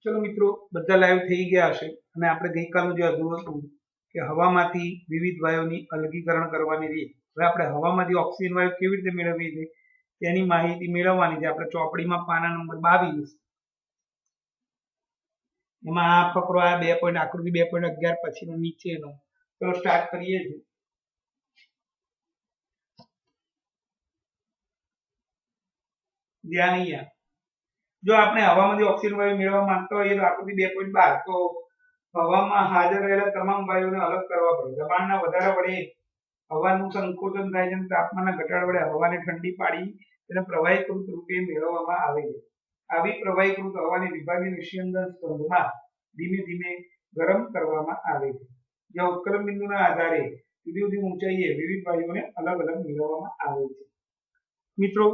चलो मित्रों બધા લાઈવ થઈ ગયા હશે અને આપણે ગઈકાલનું જે અધૂરું હતું કે હવામાંથી વિવિધ વાયુઓની અલગીકરણ કરવાની રીત, હવે આપણે હવામાંથી ઓક્સિજન વાયુ કેવી રીતે મેળવવી છે તેની માહિતી મેળવવાની છે. આપણે ચોપડીમાં પાના નંબર 22 એમાં આ ફકરો આ 2 પોઈન્ટ આકૃતિ 2.11 પછીનો નીચેનો. ચલો સ્ટાર્ટ કરીએ છીએ. ધ્યાન અહીંયા, જો આપણે હવામાંથી ઓક્સિજન વાયુ મેળવવા માંગતા હોઈએ તો આકૃતિ 2.12 તો હવામાં હાજર રહેલા તમામ વાયુઓને અલગ કરવા પડે. દબાણના વધારા વડે હવાનું સંકોચન થાય છે અને તાપમાનના ઘટાડા વડે હવાને ઠંડી પાડી તેને પ્રવાહીકૃત રૂપે મેળવવામાં આવે છે. આવી પ્રવાહીકૃત હવાને વિભાગીય નિસ્યંદન સ્તંભમાં ધીમે ધીમે ગરમ કરવામાં આવે છે, જ્યાં ઉત્કલન બિંદુના આધારે જુદી જુદી ઊંચાઈએ વિવિધ વાયુઓને અલગ અલગ મેળવવામાં આવે છે. મિત્રો,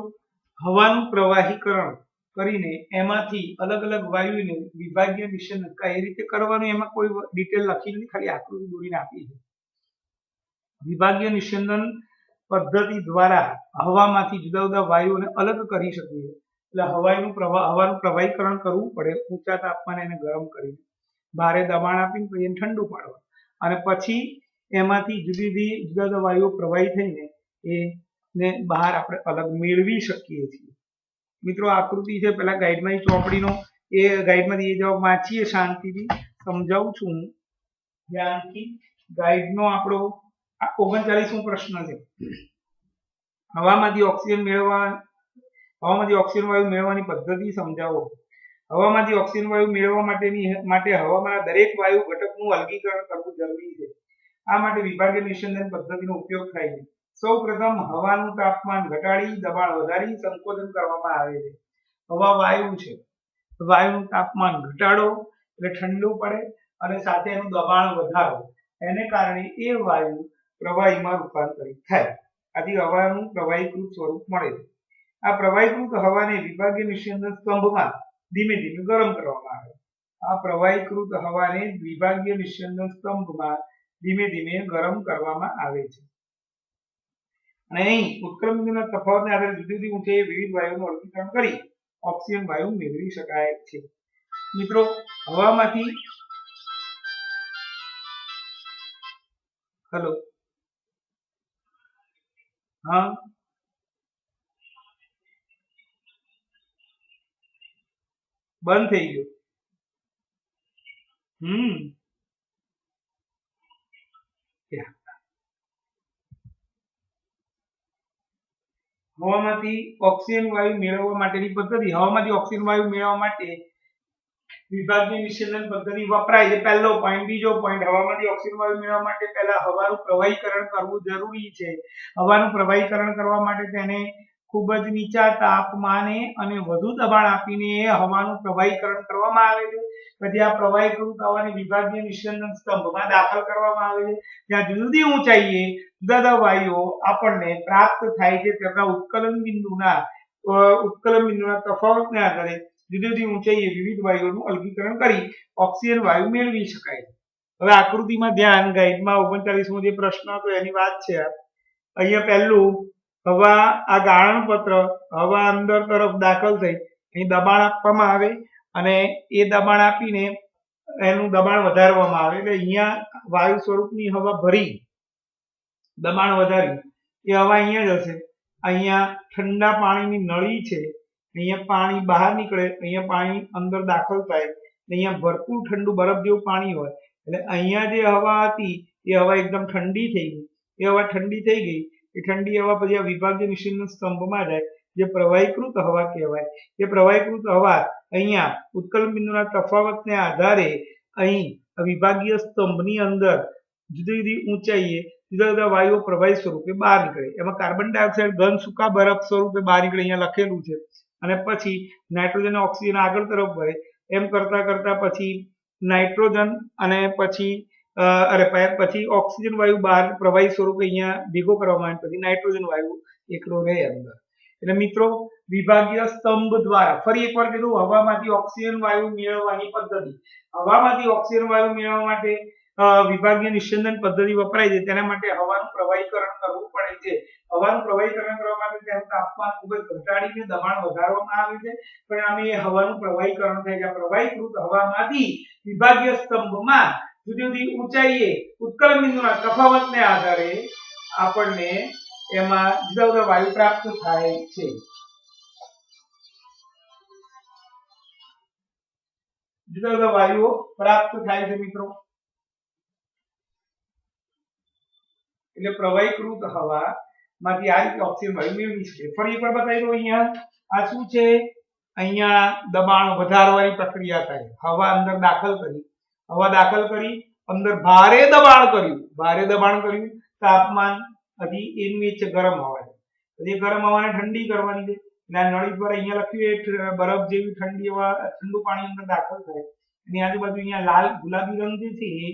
હવાનું પ્રવાહીકરણ કરીને એમાંથી અલગ અલગ વાયુને વિભાગીય નિસ્યંદન કઈ રીતે કરવાનું એમાં કોઈ ડિટેલ લખી નથી, ખાલી આકૃતિ દોરીને આપી છે. વિભાગીય નિસ્યંદન પદ્ધતિ દ્વારા હવામાંથી જુદા જુદા વાયુઓને અલગ કરી શકીએ છીએ. એટલે હવાનું પ્રવાહીકરણ કરવું પડે, ઊંચા તાપમાને એને ગરમ કરીને ભારે દબાણ આપીને પછી એને ઠંડુ પાડવાનું અને પછી એમાંથી જુદા જુદા વાયુઓ પ્રવાહી થઈને એને બહાર આપણે અલગ મેળવી શકીએ છીએ. મિત્રો, આકૃતિ છે પેલા ગાઈડમાં ચોપડીનો, એ ગાઈડમાંથી એ જવાબ વાંચીએ, શાંતિથી સમજાવું છું હું ધ્યાનથી. ગાઈડનો આપણો 39મો પ્રશ્ન છે. હવામાંથી ઓક્સિજન વાયુ મેળવવાની પદ્ધતિ સમજાવો. હવામાંથી ઓક્સિજન વાયુ મેળવવા માટે હવામાંના દરેક વાયુ ઘટકનું અલગીકરણ કરવું જરૂરી છે. આ માટે વિભાગીય નિસ્યંદન પદ્ધતિનો ઉપયોગ થાય છે. સૌપ્રથમ હવાનું તાપમાન ઘટાડી દબાણ વધારી સંકોચન કરવામાં આવે છે. હવા વાયુ છે, વાયુનું તાપમાન ઘટાડો એટલે ઠંડુ પડે અને સાથે એનું દબાણ વધારો, એને કારણે એ વાયુ પ્રવાહીમાં રૂપાંતરિત થાય. આથી હવાનું પ્રવાહીકૃત સ્વરૂપ મળે છે. આ પ્રવાહીકૃત હવાને વિભાગીય નિસ્યંદન સ્તંભમાં ધીમે ધીમે ગરમ કરવામાં આવે. આ પ્રવાહીકૃત હવાને વિભાગીય નિસ્યંદન સ્તંભમાં ધીમે ધીમે ગરમ કરવામાં આવે છે. અને અહીં ઉત્કલન બિંદુના તફાવતને આધારે જુદી જુદી ઊંચાઈએ વિવિધ વાયુઓનું અલગીકરણ કરી ઓક્સિજન વાયુ મેળવી શકાય છે. મિત્રો, હવામાંથી હેલો હા બંધ થઈ ગયો. હવામાંથી ઓક્સિજન વાયુ મેળવવા માટેની પદ્ધતિ. હવામાંથી ઓક્સિજન વાયુ મેળવવા માટે વિભાગીય નિસ્યંદન પદ્ધતિ વપરાય છે. પહેલો પોઈન્ટ. બીજો પોઈન્ટ, હવામાંથી ઓક્સિજન વાયુ મેળવવા માટે પહેલા હવાનું પ્રવાહીકરણ કરવું જરૂરી છે. હવાનું પ્રવાહીકરણ કરવા માટે તેને ખૂબ જ નીચા તાપમાને અને વધુ દબાણ આપીને હવાનું પ્રવાહીકરણ કરવામાં આવે છે. પછી આ પ્રવાહીકૃત હવાને વિભાગીય નિસ્યંદન સ્તંભમાં દાખલ કરવામાં આવે છે, જ્યાં જુદી જુદી ઊંચાઈએ જુદા જુદા વાયુઓ આપણને પ્રાપ્ત થાય છે. તેના ઉત્કલન બિંદુના તફાવતને આધારે જુદી જુદી ઊંચાઈએ વિવિધ વાયુઓનું અલગીકરણ કરી ઓક્સિજન વાયુ મેળવી શકાય છે. હવે આકૃતિમાં ધ્યાન, ગાઈડમાં 39મો જે પ્રશ્ન હતો એની વાત છે. અહીંયા પહેલું, હવા આ ગાળણપત્ર હવા અંદર તરફ દાખલ થઈ અહીં દબાણ આપવામાં આવે અને એ દબાણ આપીને એનું દબાણ વધારવામાં આવે. એટલે અહીંયા વાયુ સ્વરૂપની હવા ભરી દબાણ વધારી એ હવા અહીંયા જ હશે. અહીંયા ઠંડા પાણીની નળી છે, અહીંયા પાણી બહાર નીકળે, અહીંયા પાણી અંદર દાખલ થાય, અહીંયા ભરપૂર ઠંડુ બરફ જેવું પાણી હોય. એટલે અહીંયા જે હવા હતી એ હવા એકદમ ઠંડી થઈ ગઈ. એ હવા ઠંડી થઈ ગઈ, એ ઠંડી હવા પછી આ વિભાગીય નિસ્યંદન સ્તંભમાં જાય, જે પ્રવાહીકૃત હવા કહેવાય. એ પ્રવાહીકૃત હવા અહીંયા ઉત્કલન બિંદુના તફાવતને આધારે અહીં વિભાગીય સ્તંભની અંદર જુદી જુદી ઊંચાઈએ જુદા જુદા વાયુઓ પ્રવાહી સ્વરૂપે બહાર નીકળે. એમાં કાર્બન ડાયોક્સાઇડ ઘન સૂકા બરફ સ્વરૂપે બહાર નીકળે, અહીંયા લખેલું છે. અને પછી નાઇટ્રોજન અને ઓક્સિજન આગળ તરફ વહે. એમ કરતા કરતા પછી નાઇટ્રોજન અને પછી ઓક્સિજન વાયુ બહાર પ્રવાહી સ્વરૂપે અહીંયા ભેગો કરવામાં આવે, પછી નાઇટ્રોજન વાયુ એકલો રહે અંદર. એટલે મિત્રો, વિભાગીય સ્તંભ દ્વારા, ફરી એકવાર કીધું, હવામાંથી ઓક્સિજન વાયુ મેળવવાની પદ્ધતિ. હવામાંથી ઓક્સિજન વાયુ મેળવવા માટે વિભાગીય નિસ્યંદન પદ્ધતિ વપરાય છે તેના માટે હવાનું પ્રવાહીકરણ કરવું પડે છે. હવાનું પ્રવાહીકરણ કરવા માટે તેનું તાપમાન ખૂબ જ ઘટાડીને દબાણ વધારવામાં આવે છે, પરિણામે એ હવાનું પ્રવાહીકરણ થાય છે. પ્રવાહીકૃત હવામાંથી વિભાગીય સ્તંભમાં જુદી જુદી ઊંચાઈએ ઉત્કલન બિંદુના તફાવતને આધારે આપણને એમાં જુદા જુદા વાયુ પ્રાપ્ત થાય છે. જુદા જુદા વાયુઓ પ્રાપ્ત થાય છે મિત્રો. એટલે પ્રવાહીકૃત હવામાંથી આ રીતે ઓક્સિજન વાયુ મેળવી શકે. ફરી એકવાર બતાવી દઉં અહીંયા આ શું છે, અહીંયા દબાણ વધારવાની પ્રક્રિયા થાય. હવા અંદર દાખલ કરી અંદર ભારે દબાણ કર્યું તાપમાન હજી એનું એ છે ગરમ હવા છે. પછી ગરમ હવાને ઠંડી કરવાની છે. એટલે નળી દ્વારા અહીંયા લખ્યું એ બરફ જેવી ઠંડી હવા ઠંડુ પાણી અંદર દાખલ થાય. એની આજુબાજુ અહીંયા લાલ ગુલાબી રંગ જે છે એ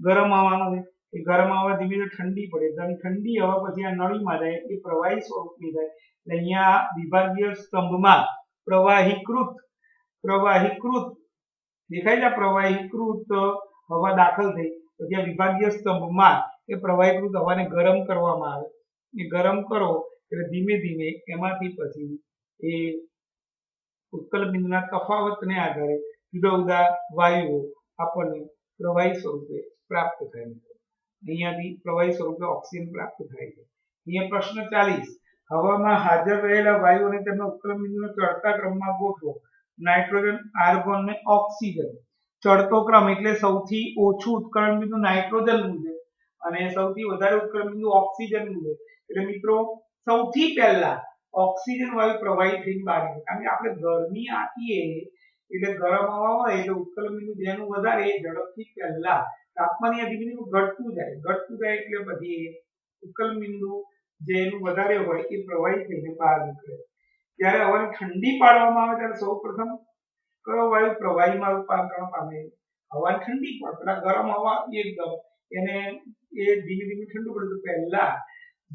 ગરમ હવાનો છે. એ ગરમ હવા ધીમે ધીમે ઠંડી પડે તો ઠંડી હવા પછી આ નળીમાં જાય એ પ્રવાહી સ્વરૂપની થાય. એટલે અહીંયા વિભાગીય સ્તંભમાં પ્રવાહીકૃત દેખાય છે, પ્રવાહીકૃત હવા દાખલ થઈ પછી આ વિભાગીય સ્તંભમાં એ પ્રવાહીકૃત હવાને ગરમ કરવામાં આવે. એ ગરમ કરો એટલે ધીમે ધીમે એમાંથી પછી એ ઉત્કલન બિંદુના તફાવતને આધારે જુદા જુદા વાયુઓ આપણને પ્રવાહી સ્વરૂપે પ્રાપ્ત થાય છે. અહીંયાથી પ્રવાહી સ્વરૂપે ઓક્સિજન પ્રાપ્ત થાય છે. અહીંયા પ્રશ્ન 40 હવામાં હાજર રહેલા વાયુ અને તેમના ઉત્કલન બિંદુને ચડતા ક્રમમાં ગોઠવો. નાઇટ્રોજન, આર્ગોન અને ઓક્સિજન. ચડતો ક્રમ એટલે સૌથી ઓછું ઉત્કલન બિંદુ નાઇટ્રોજનનું છે અને સૌથી વધારે ઉત્કલન બિંદુ ઓક્સિજનનું છે. એટલે મિત્રો સૌથી પહેલા ઓક્સિજન વાયુ પ્રવાહી થઈને બહાર નીકળે. કારણ કે આપણે ગરમી આપીએ એટલે ગરમ હવા હોય એટલે ઉત્કલન બિંદુ જેનું વધારે એ ઝડપથી પહેલા તાપમાન ધીમે ધીમે ઘટતું જાય એટલે પછી ઉત્કલન બિંદુ જેનું વધારે હોય એ પ્રવાહી થઈને બહાર નીકળે. જ્યારે હવાને ઠંડી પાડવામાં આવે ત્યારે સૌપ્રથમ કયો વાયુ પ્રવાહીમાં રૂપાંતરણ પામે? હવા ઠંડી પડે પેલા ગરમ હવા એકદમ એને એ ધીમે ધીમે ઠંડુ પડે તો પહેલા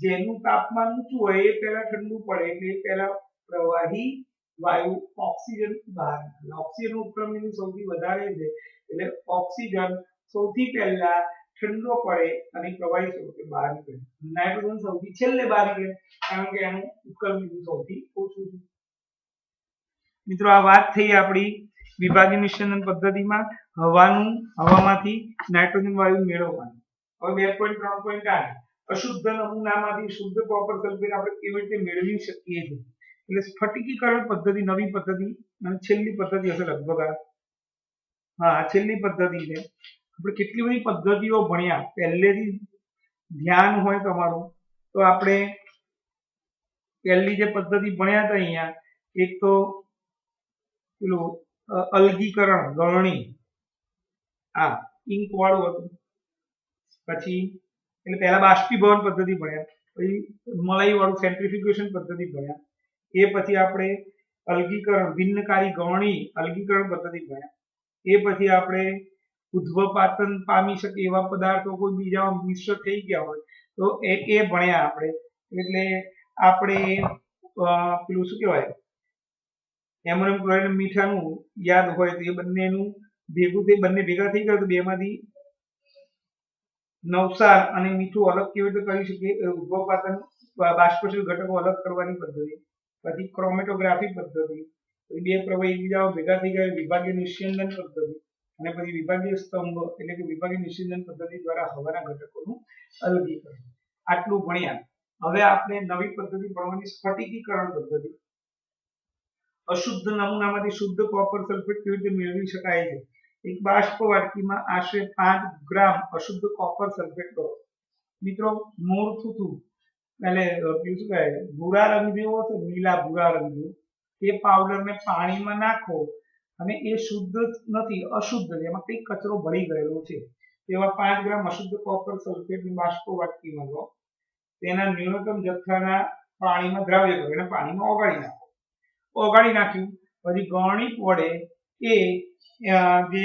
જેનું તાપમાન ઊંચું હોય એ પહેલા ઠંડુ પડે એટલે પહેલા પ્રવાહી વાયુ ઓક્સિજન બહાર નીકળે. ઓક્સિજન ઉત્કલન બિંદુ સૌથી વધારે છે એટલે ઓક્સિજન સૌથી પહેલા ઠંડો પડે અને પ્રવાહી સ્વરૂપે બહાર નીકળે. નાઇટ્રોજન સૌથી છેલ્લે બહાર નીકળે કારણ કે એનું ઉત્કલન બિંદુ સૌથી ઓછું છે. મિત્રો આ વાત થઈ આપણી વિભાગીય નિસ્યંદન પદ્ધતિમાં હવામાંથી નાઇટ્રોજન વાયુ મેળવવાની. હવે 2.3.8 અશુદ્ધ નમૂનામાંથી શુદ્ધ કોપર સલ્ફેટ આપણે કેવી રીતે મેળવી શકીએ છીએ? એટલે સ્ફટિકીકરણ પદ્ધતિ નવી પદ્ધતિ અને છેલ્લી પદ્ધતિ હશે લગભગ આ છેલ્લી પદ્ધતિ છે. આપણે કેટલી બધી પદ્ધતિઓ ભણ્યા પહેલેથી ધ્યાન હોય તમારું તો આપણે પહેલી જે પદ્ધતિ ભણ્યા હતા અહીંયા એક તો પેલું અલગીકરણ ગળણી ઇંક વાળું હતું. પછી એટલે પહેલા બાષ્પીભવન પદ્ધતિ ભણ્યા, પછી મલાઈ વાળું સેન્ટ્રીફ્યુગેશન પદ્ધતિ ભણ્યા, એ પછી આપણે અલગીકરણ ભિન્નકારી ગળણી અલગીકરણ પદ્ધતિ ભણ્યા, એ પછી આપણે ઉદ્ધવપાતન પામી શકે એવા પદાર્થો કોઈ બીજામાં મિશ્ર થઈ ગયા હોય તો એ ભણ્યા આપણે. એટલે આપણે પેલું શું કહેવાય એમોનિયમ ક્લોરાઇડ મીઠાનું યાદ હોય તો એ બંનેનું બંને ભેગા થઈ ગયા તો બેમાંથી નવસાર અને મીઠું અલગ કેવી રીતે કરી શકીએ ઉદ્ભવપાતન બાષ્પશીલ ઘટકો અલગ કરવાની પદ્ધતિ. પછી ક્રોમેટોગ્રાફી પદ્ધતિ, બે પ્રવાહી એકબીજા ભેગા થઈ ગયા વિભાગીય નિસ્યંદન પદ્ધતિ અને પછી વિભાગીય સ્તંભ એટલે કે વિભાગીય નિસ્યંદન પદ્ધતિ દ્વારા હવાના ઘટકોનું અલગીકરણ. આટલું ભણ્યા. હવે આપણે નવી પદ્ધતિ ભણવાની સ્ફટિકીકરણ પદ્ધતિ. અશુદ્ધ નમૂનામાંથી શુદ્ધ કોપર સલ્ફેટ કેવી રીતે મેળવી શકાય છે? એક બાષ્પ વાટકીમાં આશરે 5 ગ્રામ અશુદ્ધ કોપર સલ્ફેટ કરો. મિત્રો મોર થૂથું એટલે શું કહેવાય ભૂરા રંગ જેવો છે લીલા ભૂરા રંગ જેવો એ પાવડરને પાણીમાં નાખો અને એ શુદ્ધ નથી અશુદ્ધ છે એમાં કંઈક કચરો ભળી ગયેલો છે. તેવા 5 ગ્રામ અશુદ્ધ કોપર સલ્ફેટની બાષ્પ વાટકીમાં લો. તેના ન્યૂનતમ જથ્થાના પાણીમાં દ્રાવ્ય કરો એને પાણીમાં ઓગાળી નાખો. ઓગાળી નાખ્યું પછી ગળણી વડે એ જે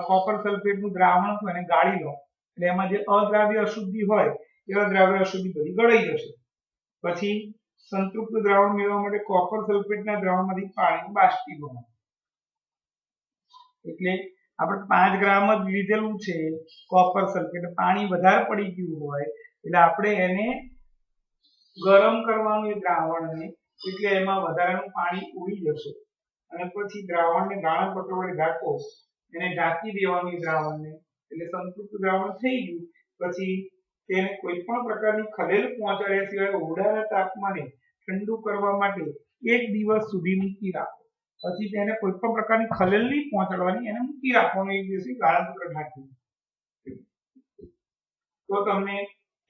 કોપર સલ્ફેટનું દ્રાવણ હતું એને ગાળી લો. એટલે એમાં જે અદ્રાવ્ય અશુદ્ધિ હોય એ અદ્રાવ્ય અશુદ્ધિ બધી ગળાઈ જશે. પછી સંતૃપ્ત દ્રાવણ મેળવવા માટે કોપર સલ્ફેટના દ્રાવણમાંથી પાણીનું બાષ્પીભવન એટલે આપણે 5 ગ્રામ જ લીધેલું છે કોપર સલ્ફેટ, પાણી વધારે પડી ગયું હોય એટલે આપણે એને ગરમ કરવાનું એ દ્રાવણને, એટલે એમાં વધારાનું પાણી ઉડી જશે અને પછી દ્રાવણને ગાળણ પત્ર વડે ઢાંકો, એને ઢાંકી દેવાનું દ્રાવણને, એટલે સંતૃપ્ત દ્રાવણ થઈ ગયું. પછી તેને કોઈ પણ પ્રકારની ખલેલ પહોંચાડ્યા સિવાય ઓરડાના તાપમાને ઠંડુ કરવા માટે 1 દિવસ સુધી મૂકી રાખો. પછી તેને કોઈ પણ પ્રકારની ખલેલ નહીં પહોંચાડવાની, એને મૂકી રાખવાનું 1 દિવસ ગાળણ પત્ર ઢાંકી. તો તમને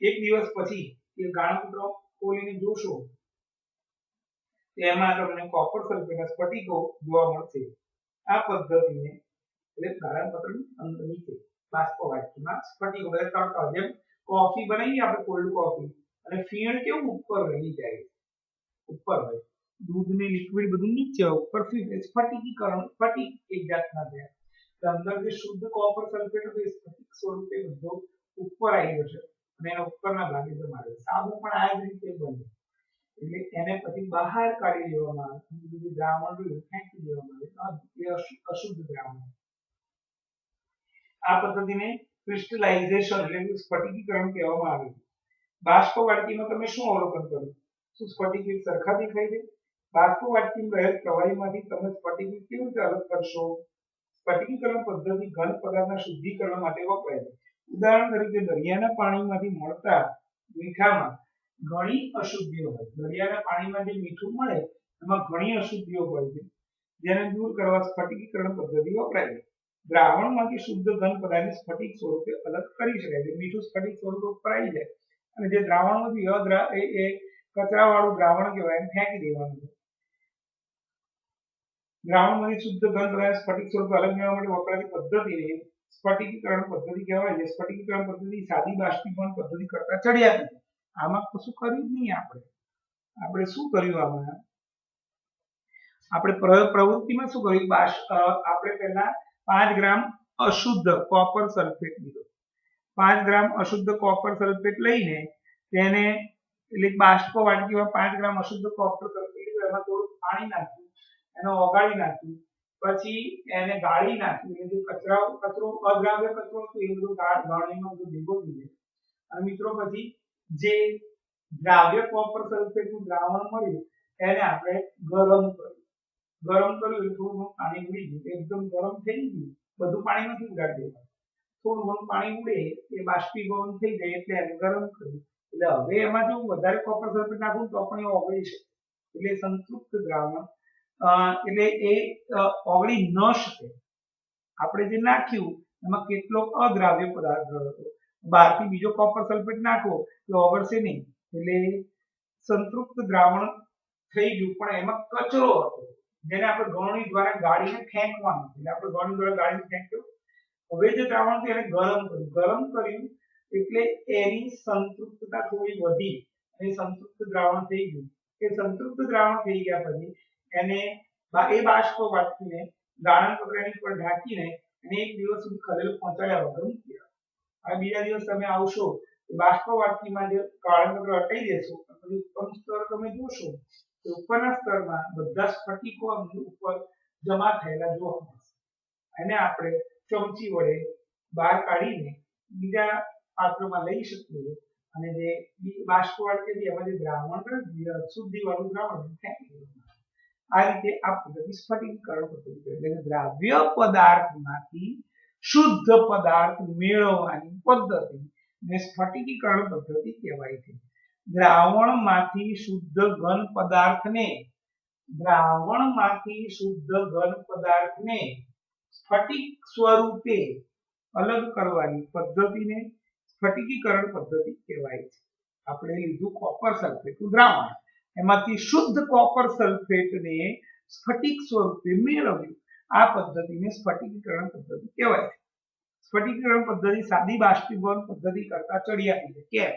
1 દિવસ પછી એ ગાળણ પત્ર ખોલીને જોશો તેમાં તમને કોપર સલ્ફેટના સ્ફટિકો જોવા મળશે. આ પદ્ધતિને એટલે ગાળણ પત્રની અંદર નીચે બાષ્પવાટકીમાં સ્ફટિકો બધા તરતા હોય, જેમ કોફી બનાવીએ આપણે કોલ્ડ કોફી, અને ફીણ કેવું ઉપર રહી જાય, ઉપર હોય, દૂધની લિક્વિડ બધું નીચે હોય, ઉપર સ્ફટિકીકરણ, સ્ફટિક એક જાતના છે. અંદર જે શુદ્ધ કોપર સલ્ફેટ હોય સ્ફટિક સ્વરૂપે બધો ઉપર આવી જશે અને એના ઉપરના ભાગે જમા રહે. સાબુ પણ આ જ રીતે બને, એટલે એને પછી બહાર કાઢી લેવામાં આવે, જે દ્રાવણ રહ્યું ફેંકી દેવામાં આવે, એ અશુદ્ધ દ્રાવણ. આ પદ્ધતિને ક્રિસ્ટલાઇઝેશન એટલે સ્ફટિકીકરણ કહેવામાં આવે છે. બાષ્પવાટકીમાં તમે શું અવલોકન કર્યું? શું સ્ફટિક એક સરખા દેખાય છે? બાષ્પવાટકીમાં રહેલ પ્રવાહીમાંથી તમે સ્ફટિક કેવી રીતે અલગ કરશો? સ્ફટિકીકરણ પદ્ધતિ ઘન પદાર્થના શુદ્ધિકરણ માટે વપરાય છે. ઉદાહરણ તરીકે દરિયાના પાણીમાંથી મળતા મીઠામાં ઘણી અશુદ્ધિઓ હોય. દરિયાના પાણીમાં જે મીઠું મળે એમાં ઘણી અશુદ્ધિઓ હોય છે, જેને દૂર કરવા સ્ફટિકીકરણ પદ્ધતિ વપરાય છે. દ્રાવણમાંથી શુદ્ધ ઘન પદાર્થને સ્ફટિક સ્વરૂપે અલગ કરી શકાય છે. મીઠું સ્ફટિક સ્વરૂપે ઉપર આવી જાય અને જે દ્રાવણમાંથી એ કચરાવાળું દ્રાવણ કહેવાય, એને ફેંકી દેવાનું છે. દ્રાવણમાંથી શુદ્ધ ઘન પદાર્થ સ્ફટિક સ્વરૂપે અલગ કરવા માટે વપરાતી પદ્ધતિને સ્ફટિકીકરણ પદ્ધતિ કહેવાય છે. સ્ફટિકીકરણ પદ્ધતિ સાદી બાષ્પીભવન પદ્ધતિ કરતા ચડિયાતી છે. આમાં કશું કર્યું જ નહીં. આપણે શું કર્યું? આમાં આપણે પ્રવૃત્તિમાં શું કર્યું? આપણે પહેલા 5 ગ્રામ અશુદ્ધ કોપર સલ્ફેટ લીધો. 5 ગ્રામ અશુદ્ધ કોપર સલ્ફેટ લઈને તેને એટલે બાષ્પવાટકીમાં 5 ગ્રામ અશુદ્ધ કોપર સલ્ફેટ લીધું, એમાં થોડું પાણી નાખ્યું, એને ઓગાળી નાખ્યું, પછી એને ગાળી નાખ્યું, એટલે જે કચરો અદ્રાવ્ય કચરો હતો એ બધું ગાળણીમાં બધું ભેગો થઈ જાય. અને મિત્રો પછી જે દ્રાવ્ય કોપર સલ્ફેટનું દ્રાવણ મળ્યું એને આપણે ગરમ કર્યું. ગરમ કર્યું એટલે થોડું પાણી ઉડી ગયું, એકદમ ગરમ થઈ ગયું, બધું પાણી નથી ઉડાડી દેવાનું, થોડું ઘણું પાણી ઉડે એ બાષ્પીભવન થઈ જાય એટલે એને ગરમ કર્યું. એટલે હવે એમાં જો વધારે કોપર સલ્ફેટ નાખું તો પણ એ ઓગળી શકે, એટલે સંતૃપ્ત દ્રાવણ એટલે એ ઓગળી ન શકે. આપણે જે નાખ્યું એમાં કેટલો અદ્રાવ્ય પદાર્થ હતો, બહારથી બીજો કોપર સલ્ફેટ નાખો તો ઓગળશે નહીં, એટલે સંતૃપ્ત દ્રાવણ થઈ ગયું, પણ એમાં કચરો હતો જેને આપણે ગળણી દ્વારા ગાળીને ફેંકવાનું. એટલે આપણે ગળણી દ્વારા ગાળીને ફેંક્યો. હવે જે દ્રાવણ છે એને ગરમ કર્યું એટલે એની સંતૃપ્તતા થોડી વધી અને સંતૃપ્ત દ્રાવણ થઈ ગયું. એ સંતૃપ્ત દ્રાવણ થઈ ગયા પછી એને એ બાષ્પવાટકીને ગાળણ પત્રની પર ઢાંકીને એને 1 દિવસ સુધી ખલેલ પહોંચાડ્યા વગર મૂકી રાખો. હવે બીજા દિવસ તમે આવશો બાષ્પવાટકીમાં જે ગાળણ પત્ર હટાવી દેશો, પછી ઉપરનું સ્તર તમે જોશો તો ઉપરના સ્તરમાં બધા સ્ફટિકો ઉપર જમા થયેલા જોવા મળશે. એને આપણે ચમચી વડે બહાર કાઢીને બીજા પાત્રમાં લઈ શકીએ અને જે બાષ્પવાટકી એમાં જે દ્રાવણ શુદ્ધિવાળું દ્રાવણ ફેંકી દેવાનું. આ રીતે આ પદ્ધતિ સ્ફટિકીકરણ પદ્ધતિ, એટલે દ્રાવ્ય પદાર્થમાંથી શુદ્ધ પદાર્થ મેળવવાની પદ્ધતિ ને સ્ફટિકીકરણ પદ્ધતિ કહેવાય છે. દ્રાવણમાંથી શુદ્ધ ઘન પદાર્થને સ્ફટિક સ્વરૂપે અલગ કરવાની પદ્ધતિને સ્ફટિકીકરણ પદ્ધતિ કહેવાય છે. આપણે લીધું કોપર સલ્ફેટનું દ્રાવણ, એમાંથી શુદ્ધ કોપર સલ્ફેટને સ્ફટિક સ્વરૂપે મેળવ્યું. આ પદ્ધતિને સ્ફટિકીકરણ પદ્ધતિ કહેવાય છે. સ્ફટિકીકરણ પદ્ધતિ સાદી બાષ્પીભવન પદ્ધતિ કરતા ચડિયાતી છે. કેમ?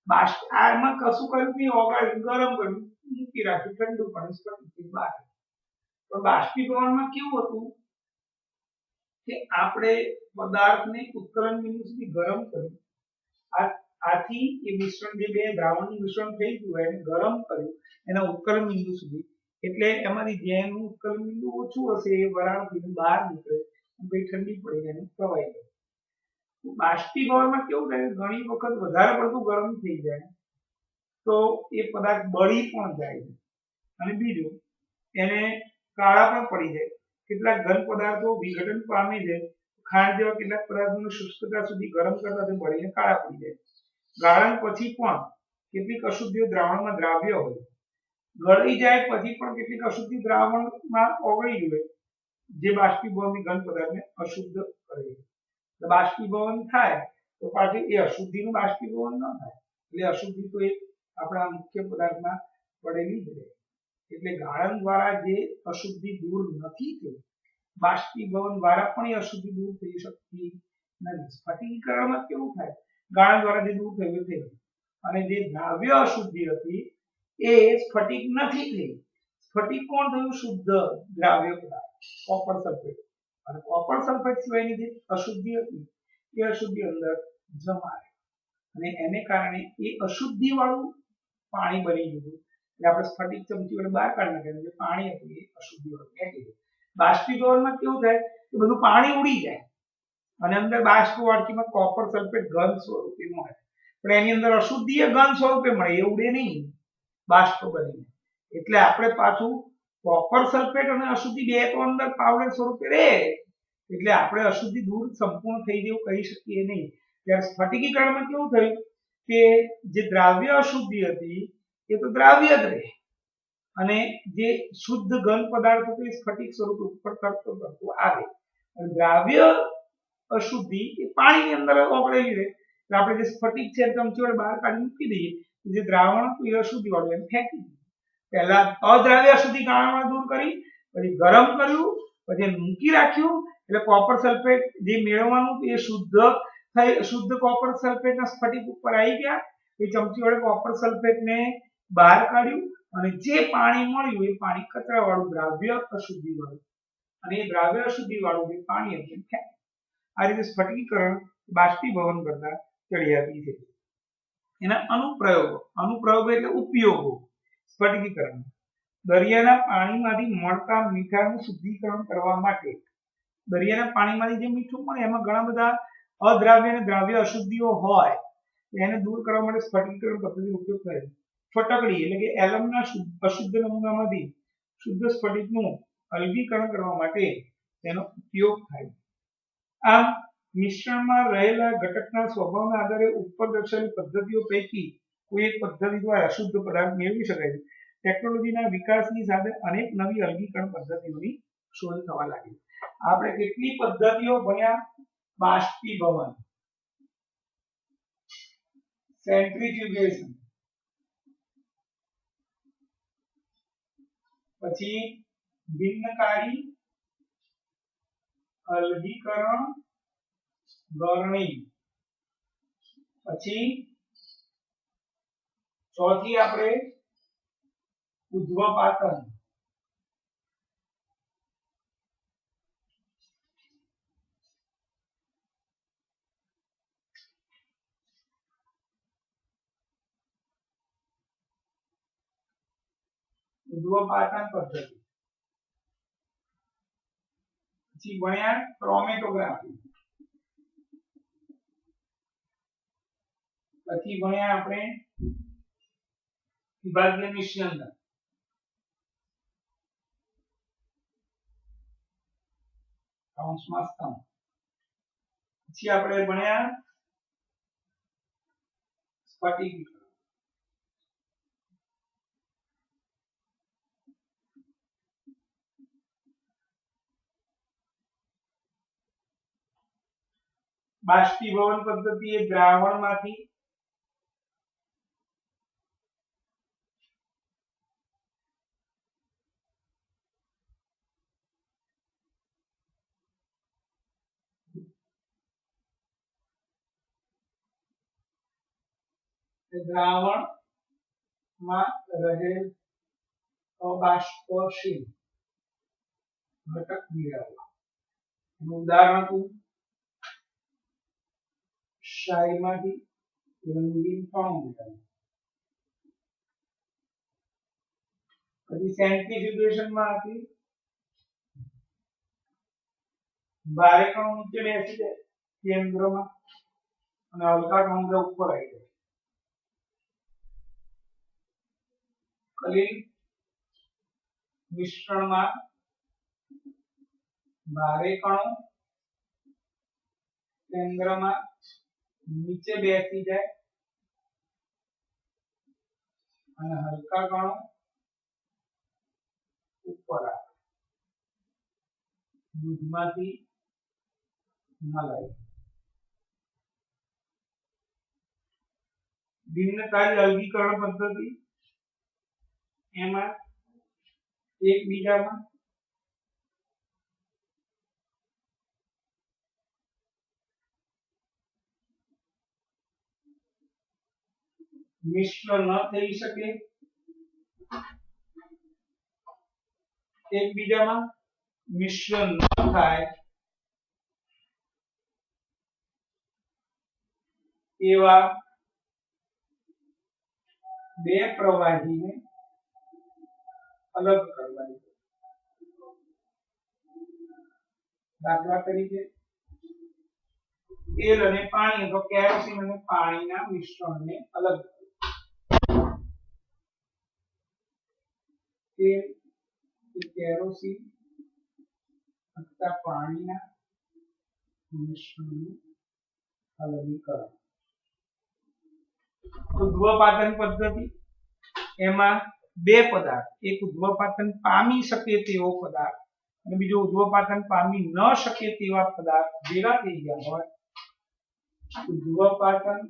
આમાં કશું કર્યું નહીં, ઓગાળ્યું, ગરમ કર્યું, મૂકી રાખ્યું, ઠંડુ પાણી સ્ફટિક બહાર. પણ બાષ્પીભવનમાં કેવું હતું કે આપણે પદાર્થને ઉત્કલન બિંદુ સુધી ગરમ કર્યું, આથી એ મિશ્રણ જે બે દ્રાવણનું મિશ્રણ થઈ ગયું એને ગરમ કર્યું એના ઉત્કલન બિંદુ સુધી, એટલે એમાંથી જેનું ઉત્કલન બિંદુ ઓછું હશે એ વરાળ થઈને બહાર નીકળે પછી ઠંડી પડી જાય અને પ્રવાહી જાય. બાષ્પીભવનમાં કેવું થાય ઘણી વખત વધારે પડતું ગરમ થઈ જાય તો એ પદાર્થ બળી પણ જાય છે અને બીજું એને કાળા પણ પડી જાય. કેટલાક ઘન પદાર્થો વિઘટન પામે છે. ખાંડ જેવા કેટલાક પદાર્થોની શુષ્કતા સુધી ગરમ કરતા તે બળીને કાળા પડી જાય. ગાળણ પછી પણ કેટલીક અશુદ્ધિઓ દ્રાવણમાં દ્રાવ્ય હોય. ગળી જાય પછી પણ કેટલીક અશુદ્ધિ દ્રાવણમાં ઓગળી જાય જે બાષ્પીભવનની ઘન પદાર્થને અશુદ્ધ કરે છે. બાષ્પીભવન થાય તો પાછું એ અશુદ્ધિનું બાષ્પીભવન ન થાય. એટલે અશુદ્ધિ તો એ આપણા મુખ્ય પદાર્થમાં પડેલી જ રહે. એટલે ગાળણ દ્વારા જે અશુદ્ધિ દૂર નથી થઈ બાષ્પીભવન દ્વારા પણ એ અશુદ્ધિ દૂર થઈ શકતી નથી. સ્ફટિકીકરણમાં કેવું થાય ગાળણ દ્વારા જે દૂર થયું તે અને જે દ્રાવ્ય અશુદ્ધિ હતી એ સ્ફટિક નથી થઈ. સ્ફટિક કોણ થયું? શુદ્ધ દ્રાવ્ય પદાર્થ કોપર સલ્ફેટ. અને કોપર સલ્ફેટ સિવાયની જે અશુદ્ધિ હતી એ અશુદ્ધિ અંદર જમાય અને એને કારણે એ અશુદ્ધિ વાળું પાણી બની ગયું. એટલે આપણે સ્ફટિક ચમચી વડે બહાર કાઢી નાખીએ જે પાણી હતું એ અશુદ્ધિ વાળું ફેંકી દે. બાષ્પીભવનમાં કેવું થાય કે બધું પાણી ઉડી જાય અને અંદર બાષ્પ વાળકીમાં કોપર સલ્ફેટ ઘન સ્વરૂપે મળે પણ એની અંદર અશુદ્ધિ ઘન સ્વરૂપે મળે એ ઉડે નહીં બાષ્પ બનીને. એટલે આપણે પાછું કોપર સલ્ફેટ અને અશુદ્ધિ બે તો અંદર પાવડર સ્વરૂપે રહે એટલે આપણે અશુદ્ધિ દૂર સંપૂર્ણ થઈ જેવું કહી શકીએ નહીં. ત્યારે સ્ફટિકીકરણમાં કેવું થયું કે જે દ્રાવ્ય અશુદ્ધિ હતી એ તો દ્રાવ્ય જ રહે અને જે શુદ્ધ ઘન પદાર્થ હતો એ સ્ફટિક સ્વરૂપે ઉપર તરતો આવે અને દ્રાવ્ય અશુદ્ધિ એ પાણીની અંદર ઓગળેલી રહે. એટલે આપણે જે સ્ફટિક છે ચમચી વડે બહાર કાઢી મૂકી દઈએ જે દ્રાવણ હતું એ અશુદ્ધિ વાળું એને ફેંકી દઈએ. પહેલા અદ્રાવ્ય અશુદ્ધિ ગાળણમાં દૂર કરી પછી ગરમ કર્યું પછી મૂકી રાખ્યું એટલે કોપર સલ્ફેટ જે મેળવવાનું એ શુદ્ધ કોપર સલ્ફેટના સ્ફટિક ઉપર આવી ગયા. એ ચમચી વડે કોપર સલ્ફેટને બહાર કાઢ્યું અને જે પાણી મળ્યું એ પાણી કચરા વાળું દ્રાવ્ય અશુદ્ધિ વાળું અને એ દ્રાવ્ય અશુદ્ધિ વાળું જે પાણી હતું આ રીતે સ્ફટિકીકરણ બાષ્પીભવન કરતા ચડિયાતી છે. એના અનુપ્રયોગો એટલે ઉપયોગો. સ્ફટિકીકરણ દરિયાના પાણીમાંથી મળતા મીઠાનું શુદ્ધિકરણ કરવા માટે દરિયાના પાણીમાંથી જે મીઠું મળે એમાં ઘણા બધા અદ્રાવ્ય અને દ્રાવ્ય અશુદ્ધિઓ હોય એને દૂર કરવા માટે સ્ફટિકીકરણ પદ્ધતિનો ઉપયોગ થાય. ફટકડી એટલે કે એલમના અશુદ્ધ નમૂનામાંથી શુદ્ધ સ્ફટિકનું અલગીકરણ કરવા માટે તેનો ઉપયોગ થાય. આમ મિશ્રણમાં રહેલા ઘટકના સ્વભાવના આધારે ઉપર દર્શાવેલી પદ્ધતિઓ પૈકી કોઈ એક પદ્ધતિ દ્વારા શુદ્ધ પદાર્થ મેળવી શકાય છે. ટેકનોલોજીના વિકાસની સાથે અનેક નવી અલગીકરણ પદ્ધતિઓની શોધ થવા લાગી. આપણે કેટલી પદ્ધતિઓ ભણ્યા? બાષ્પીભવન, સેન્ટ્રીફ્યુગેશન, પછી ભિન્નકારી અલગીકરણ, ગરણી, પછી ચોથી આપણે ઉધ્વપાતન, પદ્ધતિ, પછી ભણ્યા ક્રોમેટોગ્રાફી, પછી ભણ્યા આપણે વિભાગીય નિસ્યંદન, કૌંસમાં સ્તંભ, પછી આપણે ભણ્યા સ્ફટિકીકરણ. બાષ્પીભવન પદ્ધતિ એ દ્રાવણમાંથી દ્રાવણમાં રહેલ અબાષ્પશીલ ઘટક મેળવવા. એનું ઉદાહરણ હતું શાહીમાંથી રંગીન કણો મેળવવા. પછી સેન્ટ્રીફ્યુગેશનમાં હતી ભારે કણો નીચે બેસી જાય કેન્દ્રમાં અને હલકા કણો બધા ઉપર આવી જાય. કલીલ મિશ્રણમાં ભારે કણો કેન્દ્રમાં નીચે બેસી જાય અને હલકા કણો ઉપર આવે. દૂધમાંથી મલાઈ. ભિન્નકારી અલગીકરણ પદ્ધતિ એમાં એકબીજામાં મિશ્ર ન થઈ શકે, એકબીજામાં મિશ્ર ન થાય એવા બે પ્રવાહીને અલગ કરવાની. દાખલા તરીકે તેલ અને પાણી અથવા કેરોસીન અને પાણીના મિશ્રણને અલગ તેલ કે કેરોસીન અથવા પાણીના મિશ્રણનું અલગીકરણ. ઉદ્ધ્વપાતન પદ્ધતિ એમાં બે પદાર્થ, એક ઉદ્ધ્વપાતન પામી શકે તેવો પદાર્થ અને બીજો ઉદ્ધ્વપાતન પામી ન શકે તેવા પદાર્થ ભેગા થઈ ગયા હોય. ઉદ્ધ્વપાતન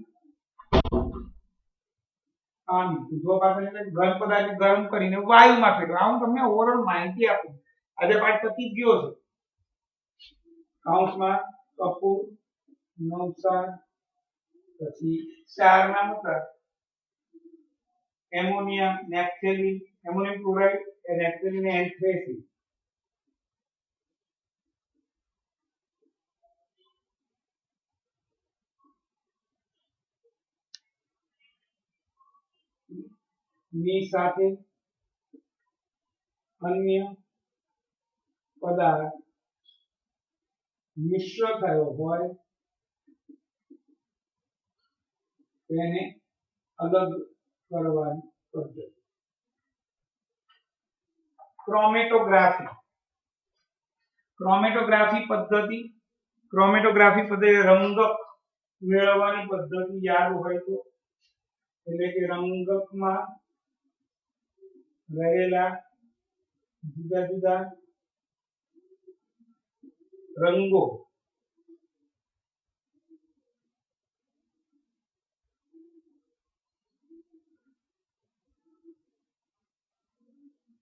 ઉદ્ધ્વપાતન એટલે ઘન પદાર્થ ગરમ કરીને વાયુમાં ફેરવવા. હું તમને ઓવરઓલ માહિતી આપું. આજે પાઠ પતી જ ગયો છે. કૌંસમાં કપૂર, નવસાર, પછી ક્ષારના મતલબ ammonia, naphthalene, ammonium chloride, naphthalene અને એન્થ્રેસીન. ની સાથે અન્ય પદાર્થ મિશ્ર થયો હોય તેને અલગ કરવાની પદ્ધતિ. ક્રોમેટોગ્રાફી. ક્રોમેટોગ્રાફી પદ્ધતિ રંગક મેળવવાની પદ્ધતિ યાદ હોય તો, એટલે કે રંગકમાં રહેલા જુદા જુદા રંગો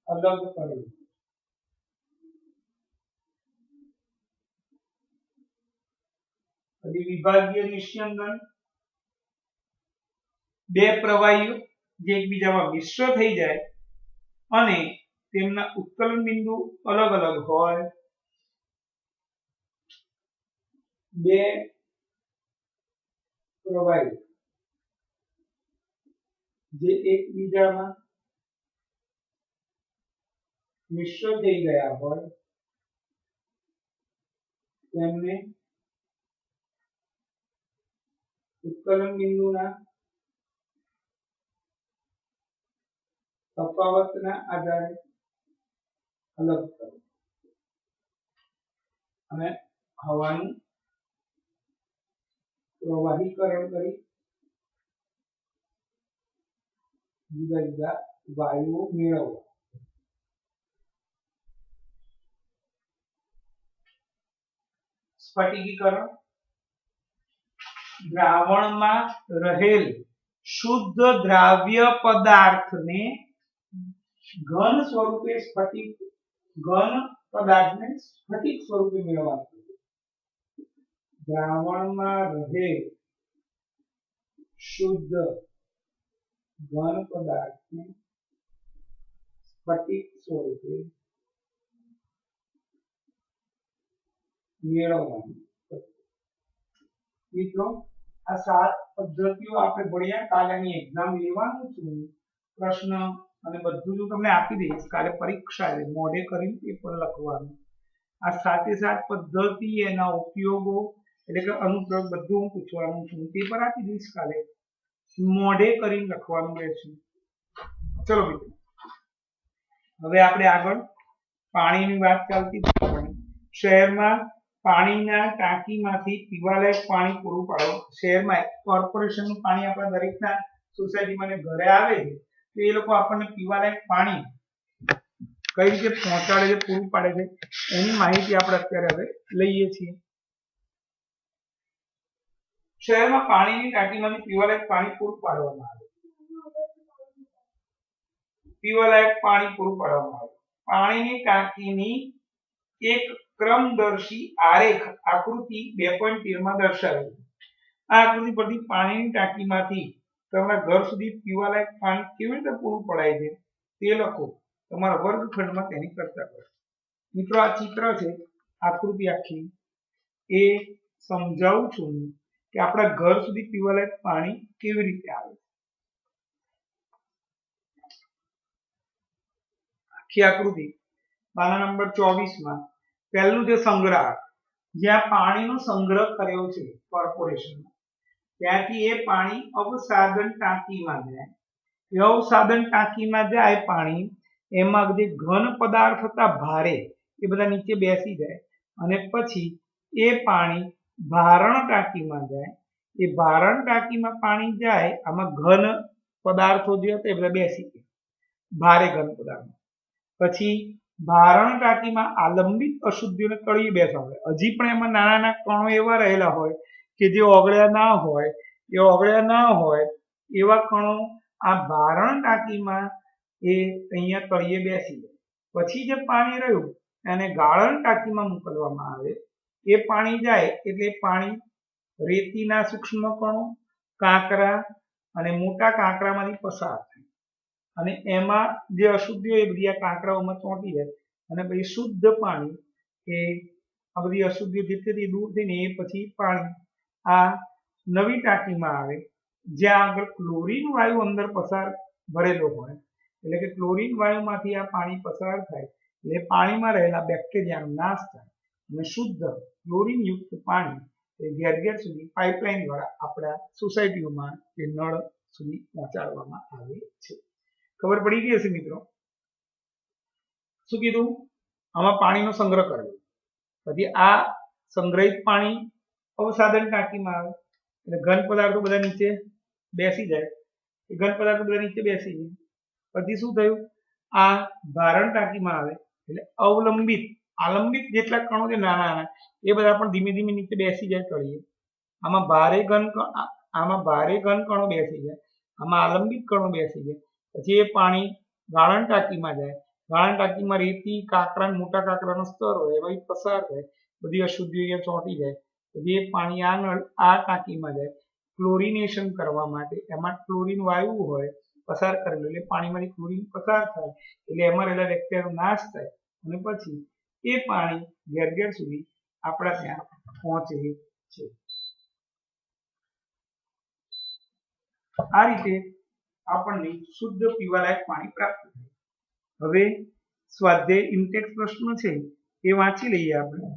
અલગ કરવું. પછી વિભાગીય નિસ્યંદન, બે પ્રવાહીઓ જે એકબીજામાં મિશ્ર થઈ જાય અને તેમના ઉત્કલન બિંદુ અલગ અલગ હોય. બે પ્રવાહી જે એકબીજામાં મિશ્ર થઈ ગયા હોય તેમને ઉત્કલન બિંદુના તફાવતના આધારે અલગ કરો અને હવાનું પ્રવાહીકરણ કરી જુદા જુદા વાયુઓ મેળવવા. સ્ફટિકીકરણ. દ્રાવણમાં રહેલ શુદ્ધ દ્રાવ્ય પદાર્થને ઘન સ્વરૂપે સ્ફટિક સ્વરૂપે મેળવવાનું. દ્રાવણમાં રહેલ શુદ્ધ ઘન પદાર્થને સ્ફટિક સ્વરૂપે મેળવવાનું. મિત્રો, આ 7 પદ્ધતિઓ આપણે ભણ્યા. કાલેની એક્ઝામ લેવાનું છે. પ્રશ્ન અને બધું જ તમને આપી દઈશ. કાલે પરીક્ષા છે, મોઢે કરીને પેપર લખવાનું. આ સાથે સાથ પદ્ધતિ, એના ઉપયોગો એટલે કે અનુપ્રયોગ બધું હું પૂછવાનું છું. પેપર આપી દઈશ કાલે, મોઢે કરીને લખવાનું રહેશે. ચલો મિત્રો, હવે આપણે આગળ પાણીની વાત ચાલતી હતી. શહેરમાં પાણીના ટાંકીમાંથી પીવાલાયક પાણી પૂરું પાડો. શહેરમાં કોર્પોરેશનનું પાણી આપણા દરેકના સોસાયટીમાં ને ઘરે આવે છે, તો એ લોકો આપણને પીવાલાયક પાણી કઈ રીતે પહોંચાડે છે, પૂરું પાડે છે, એની માહિતી આપણે અત્યારે હવે લઈએ છીએ. શહેરમાં પાણીની ટાંકીમાંથી પીવાલાયક પાણી પૂરું પાડવામાં આવે. પીવાલાયક પાણી પૂરું પાડવામાં આવે. પાણીની ટાંકીની એક ક્રમદર્શી આરેખ આકૃતિ 2.13 માં દર્શાવેલ છે. આ આકૃતિ પરથી પાણીની ટાંકીમાંથી તમારા ઘર સુધી પીવાલાયક પાણી કેવી રીતે પૂરું પડાય છે તે લખો. તમારા વર્ગખંડમાં તેની ચર્ચા કરો. મિત્રો, આ ચિત્ર છે, આકૃતિ આખી એ સમજાવું છું કે આપણા ઘર સુધી પીવાલાયક પાણી કેવી રીતે આવે. આખી આકૃતિ પાના નંબર 24 માં પહેલું જે સંગ્રહ, જ્યાં પાણીનો સંગ્રહ કર્યો છે કોર્પોરેશનમાં, ત્યાંથી એ પાણી અવસાદન ટાંકીમાં જાય. અવસાદન ટાંકીમાં જાય પાણી, એમાં જે ઘન પદાર્થ હતા ભારે, એ બધા નીચે બેસી જાય અને પછી એ પાણી ભારણ ટાંકીમાં જાય. એ ભારણ ટાંકીમાં પાણી જાય, આમાં ઘન પદાર્થો જે હતા એ બધા બેસી ગયા, ભારે ઘન પદાર્થો. પછી ભારણ ટાંકીમાં આલંબિત અશુદ્ધિઓને તળિયે બેસાડે. હજી પણ એમાં નાના નાના કણો એવા રહેલા હોય કે જે ઓગળ્યા ના હોય, એવા કણો આ ભારણ ટાંકીમાં એ અહીંયા તળિયે બેસી જાય. પછી જે પાણી રહ્યું એને ગાળણ ટાંકીમાં મોકલવામાં આવે. એ પાણી જાય એટલે પાણી રેતીના સૂક્ષ્મ કણો, કાંકરા અને મોટા કાંકરામાંથી પસાર થાય અને એમાં જે અશુદ્ધિઓ એ બધી આ કાંકરાઓમાં ચોંટી જાય અને પછી શુદ્ધ પાણી, એ આ બધી અશુદ્ધિઓ જેટલી દૂર થઈને એ પછી પાણી આ નવી ટાંકીમાં આવે, જ્યાં આગળ ક્લોરીન વાયુ અંદર પસાર ભરેલો હોય. એટલે કે ક્લોરીન વાયુમાંથી આ પાણી પસાર થાય એટલે પાણીમાં રહેલા બેક્ટેરિયાનો નાશ થાય અને શુદ્ધ ક્લોરીન યુક્ત પાણી એ ઘેર ઘેર સુધી પાઇપલાઇન દ્વારા આપણા સોસાયટીઓમાં કે નળ સુધી પહોંચાડવામાં આવે છે. ખબર પડી ગઈ હશે મિત્રો. શું કીધું? આમાં પાણીનો સંગ્રહ કરેલો, પછી આ સંગ્રહિત પાણી અવસાદન ટાંકીમાં આવે એટલે ઘન પદાર્થો બધા નીચે બેસી જાય. એ ઘન પદાર્થો બધા નીચે બેસી જાય પછી શું થયું? આ ભારણ ટાંકીમાં આવે એટલે આલંબિત જેટલા કણો છે નાના નાના, એ બધા પણ ધીમે ધીમે નીચે બેસી જાય તળિયે. આમાં ભારે ઘન કણો બેસી જાય, આમાં આલંબિત કણો બેસી જાય. પછી એ પાણી ગાળણ ટાંકીમાં જાય. ગાળણ ટાંકીમાં રેતી, કાંકરા, મોટા કાંકરાનો સ્તર હોય, એમાંથી પસાર થાય, બધી અશુદ્ધિઓ અહીંયા ચોંટી જાય. પછી એ પાણી આ ટાંકીમાં જાય ક્લોરિનેશન કરવા માટે. એમાં ક્લોરીન વાયુ હોય પસાર કરેલું, એટલે પાણીમાંથી ક્લોરીન પસાર થાય એટલે એમાં રહેલા બેક્ટેરિયાનો નાશ થાય અને પછી એ પાણી ઘેર ઘેર સુધી આપણા ત્યાં પહોંચે છે. આ રીતે આપણને શુદ્ધ પીવાલાયક પાણી પ્રાપ્ત થાય. હવે સ્વાધ્યાય ઇન્ટેક્સ પ્રશ્નો છે એ વાંચી લઈએ આપણે.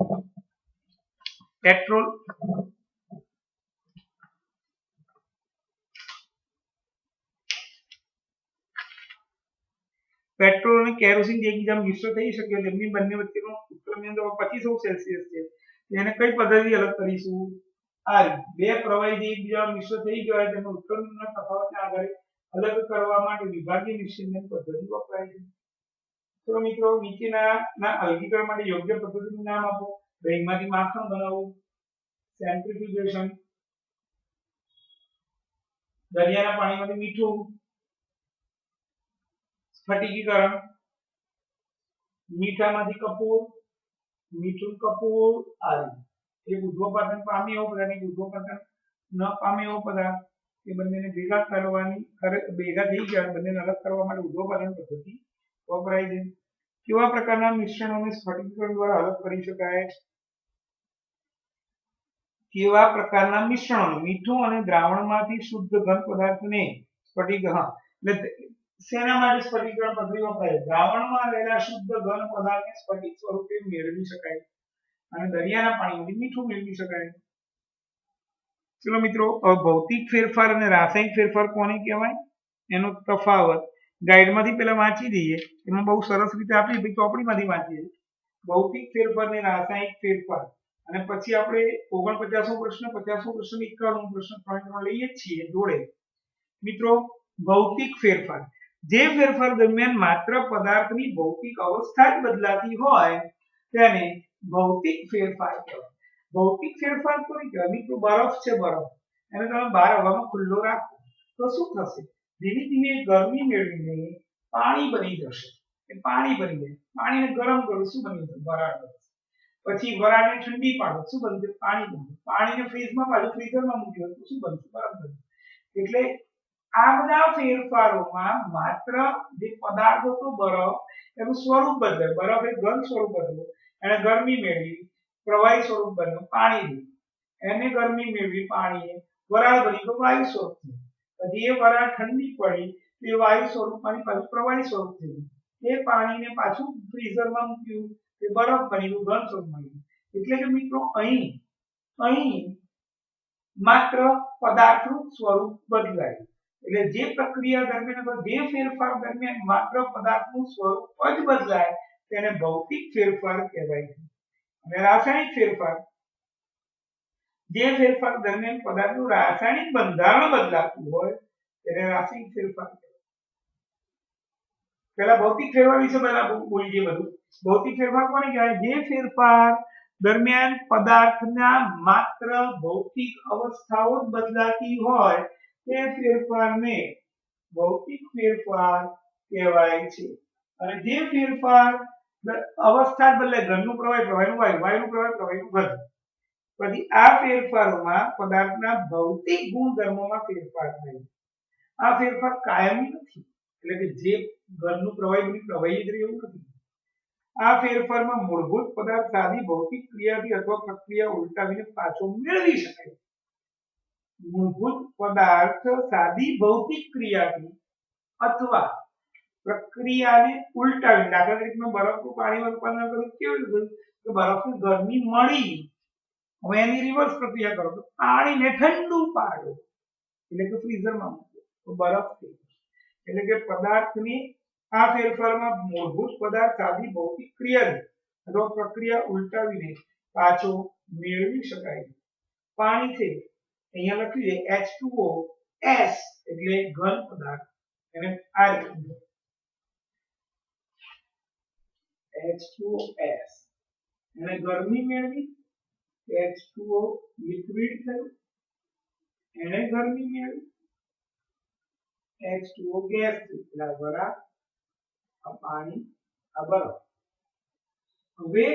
પેટ્રોલ અને કેરોસીન એકબીજામાં મિશ્ર થઈ શકે, તેમની બંને વચ્ચેનો ઉત્ક્રમણ 2500 સેલ્સિયસ છે. એને કઈ પદ્ધતિ અલગ કરીશું? આ બે પ્રવાહી જે એકબીજામાં મિશ્ર થઈ ગયા હોય તેનો ઉત્ક્રમણના તફાવતને આધારે અલગ કરવા માટે વિભાગીય નિશ્ચયન પદ્ધતિ વપરાય છે. તો મિત્રો, નીચેના અલગીકરણ માટે યોગ્ય પદ્ધતિનું નામ આપો. દહીંમાંથી માખણ બનાવવું, સેન્ટ્રીફ્યુગેશન, દરિયાના પાણીમાંથી મીઠું, સ્ફટિકીકરણ, મીઠામાંથી કપૂર, મીઠું કપૂર, એક ઉદ્ધવપાતન પામે એવો પદાર્થ, એક ઉદ્ધવપાતન ન પામે એવો પદાર્થ, એ બંનેને ભેગા થઈ ગયા, બંનેને અલગ કરવા માટે ઉદ્ધવપાતન પદ્ધતિ વપરાય છે. કેવા પ્રકારના મિશ્રણોને સ્ફટિકીકરણ દ્વારા અલગ કરી શકાય? કેવા પ્રકારના મિશ્રણો? મીઠું અને દ્રાવણમાંથી શુદ્ધ ઘન પદાર્થને એટલે શેના માટે સ્ફટિકીકરણ પદ્ધતિ વપરાય? દ્રાવણમાં રહેલા શુદ્ધ ઘન પદાર્થને સ્ફટિક સ્વરૂપે મેળવી શકાય અને દરિયાના પાણીમાંથી મીઠું મેળવી શકાય. ચલો મિત્રો, ભૌતિક ફેરફાર અને રાસાયણિક ફેરફાર કોને કહેવાય એનો તફાવત ગાઈડમાંથી પહેલા વાંચી દઈએ. એમાં બહુ સરસ રીતે આપી ભાઈ ચોપડીમાંથી વાંચીએ. ભૌતિક ફેરફાર અને રાસાયણિક ફેરફાર અને પછી આપણે 49મો પ્રશ્ન, 50મો પ્રશ્ન, 51મો પ્રશ્ન ત્રણ લઈએ છીએ જોડે. મિત્રો, ભૌતિક ફેરફાર જે ફેરફાર દરમિયાન માત્ર પદાર્થની ભૌતિક અવસ્થા જ બદલાતી હોય તેને ભૌતિક ફેરફાર કહેવાય. ભૌતિક ફેરફાર કોઈ કહેવાય? મિત્રો, બરફ છે, બરફ એને તમે બહાર હવામાં ખુલ્લો રાખો તો શું થશે? ધીમે ધીમે ગરમી મેળવીને પાણી બની જશે. એ પાણી બની જાય. પાણીને ગરમ કરો શું બની જશે? વરાળ બનશે. પછી વરાળને ઠંડી પાડો શું બનશે? પાણી બનશે. પાણીને ફ્રીજમાં પાછું ફ્રીઝરમાં મૂકી દો તો શું બનશે? બરફ બનશે. એટલે આ બધા ફેરફારોમાં માત્ર જે પદાર્થ હતો બરફ એનું સ્વરૂપ બદલાય. બરફ એ ઘન સ્વરૂપ હતું, એને ગરમી મેળવી પ્રવાહી સ્વરૂપ બન્યું પાણી, એને ગરમી મેળવી પાણીએ વરાળ બની તો વાયુ સ્વરૂપ થયું. પછી એ વરાળ ઠંડી પડી તો એ વાયુ સ્વરૂપમાંથી પાછું પ્રવાહી સ્વરૂપ થયું. એ પાણીને પાછું ફ્રીઝરમાં મૂક્યું એ બરફ બન્યું, ઘન સ્વરૂપ બન્યું. એટલે કે મિત્રો, અહીં માત્ર પદાર્થનું સ્વરૂપ બદલાય. એટલે જે પ્રક્રિયા દરમિયાન અથવા જે ફેરફાર દરમિયાન માત્ર પદાર્થનું સ્વરૂપ જ બદલાય તેને ભૌતિક ફેરફાર કહેવાય છે. અને રાસાયણિક ફેરફાર જે ફેરફાર દરમિયાન પદાર્થનું રાસાયણિક બંધારણ બદલાતું હોય તેને રાસાયણિક ફેરફાર કહેવાય. પહેલા ભૌતિક ફેરફાર વિશે બોલી જઈએ બધું. ભૌતિક ફેરફાર કોને કહેવાય? જે ફેરફાર દરમિયાન પદાર્થના માત્ર ભૌતિક અવસ્થાઓ જ બદલાતી હોય તે ફેરફારને ભૌતિક ફેરફાર કહેવાય છે. અને જે ફેરફાર અવસ્થા બદલાય, ઘનનું પ્રવાહી, પ્રવાહીનું વાયુ, વાયુનું પ્રવાહી, પ્રવાહીનું ઘન, પછી આ ફેરફારોમાં પદાર્થના ભૌતિક ગુણધર્મોમાં ફેરફાર થાય. આ ફેરફાર કાયમી નથી. એટલે કે જે ઘનનું પ્રવાહી બની પ્રવાહી જ રહે એવું નથી. આ ફેરફારમાં મૂળભૂત પદાર્થ સાદી ભૌતિક ક્રિયાથી અથવા પ્રક્રિયા ઉલટાવીને પાછો મેળવી શકાય. મૂળભૂત પદાર્થ સાદી ભૌતિક ક્રિયાથી અથવા પ્રક્રિયાને ઉલટાવી, દાખલા તરીકે બરફનું પાણીમાં રૂપાંતર કર્યું કેવી રીતે? કે બરફની ગરમી મળી, હવે એની રિવર્સ પ્રક્રિયા કરો તો પાણીને ઠંડુ પાડો એટલે કે ફ્રીઝરમાં મૂકો તો બરફ થઈ જશે. એટલે કે પદાર્થની આ ફેરફારમાં મૂળભૂત પદાર્થ સાદી ભૌતિક ક્રિયાથી અથવા પ્રક્રિયા ઉલટાવીને પાછો મેળવી શકાય. પાણી છે અહીંયા લખ્યું છે H2O S એટલે ઘન પદાર્થ, એને આ રીતે H2S એને ગરમી મેળવી H2O લિક્વિડ થયું, એને ગરમી મેળવી H2O ગેસ થયું. એટલે આ વરાળ, આ પાણી, આ બરફ. હવે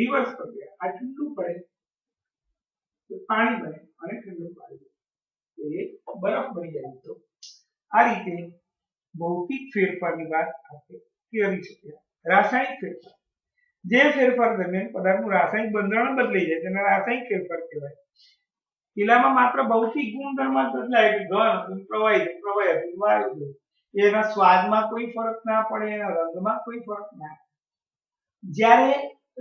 રિવર્સ પ્રક્રિયા, આ ઠંડુ પડે તો પાણી બને અને ઠંડુ પાણી એ બરફ બની જાય. તો આ રીતે ભૌતિક ફેરફારની વાત આપણે કરી શકીએ. રાસાયણિક ફેરફાર જે ફેરફાર દરમિયાન પદાર્થનું રાસાયણિક બંધારણ બદલાઈ જાય તેને રાસાયણિક ફેરફાર કહેવાય. પેલામાં માત્ર ભૌતિક ગુણધર્મ જ બદલાય, કે ઘન, પ્રવાહી, પ્રવાહી, વાયુ, એના સ્વાદમાં કોઈ ફરક ના પડે, એના રંગમાં કોઈ ફરક ના પડે. જ્યારે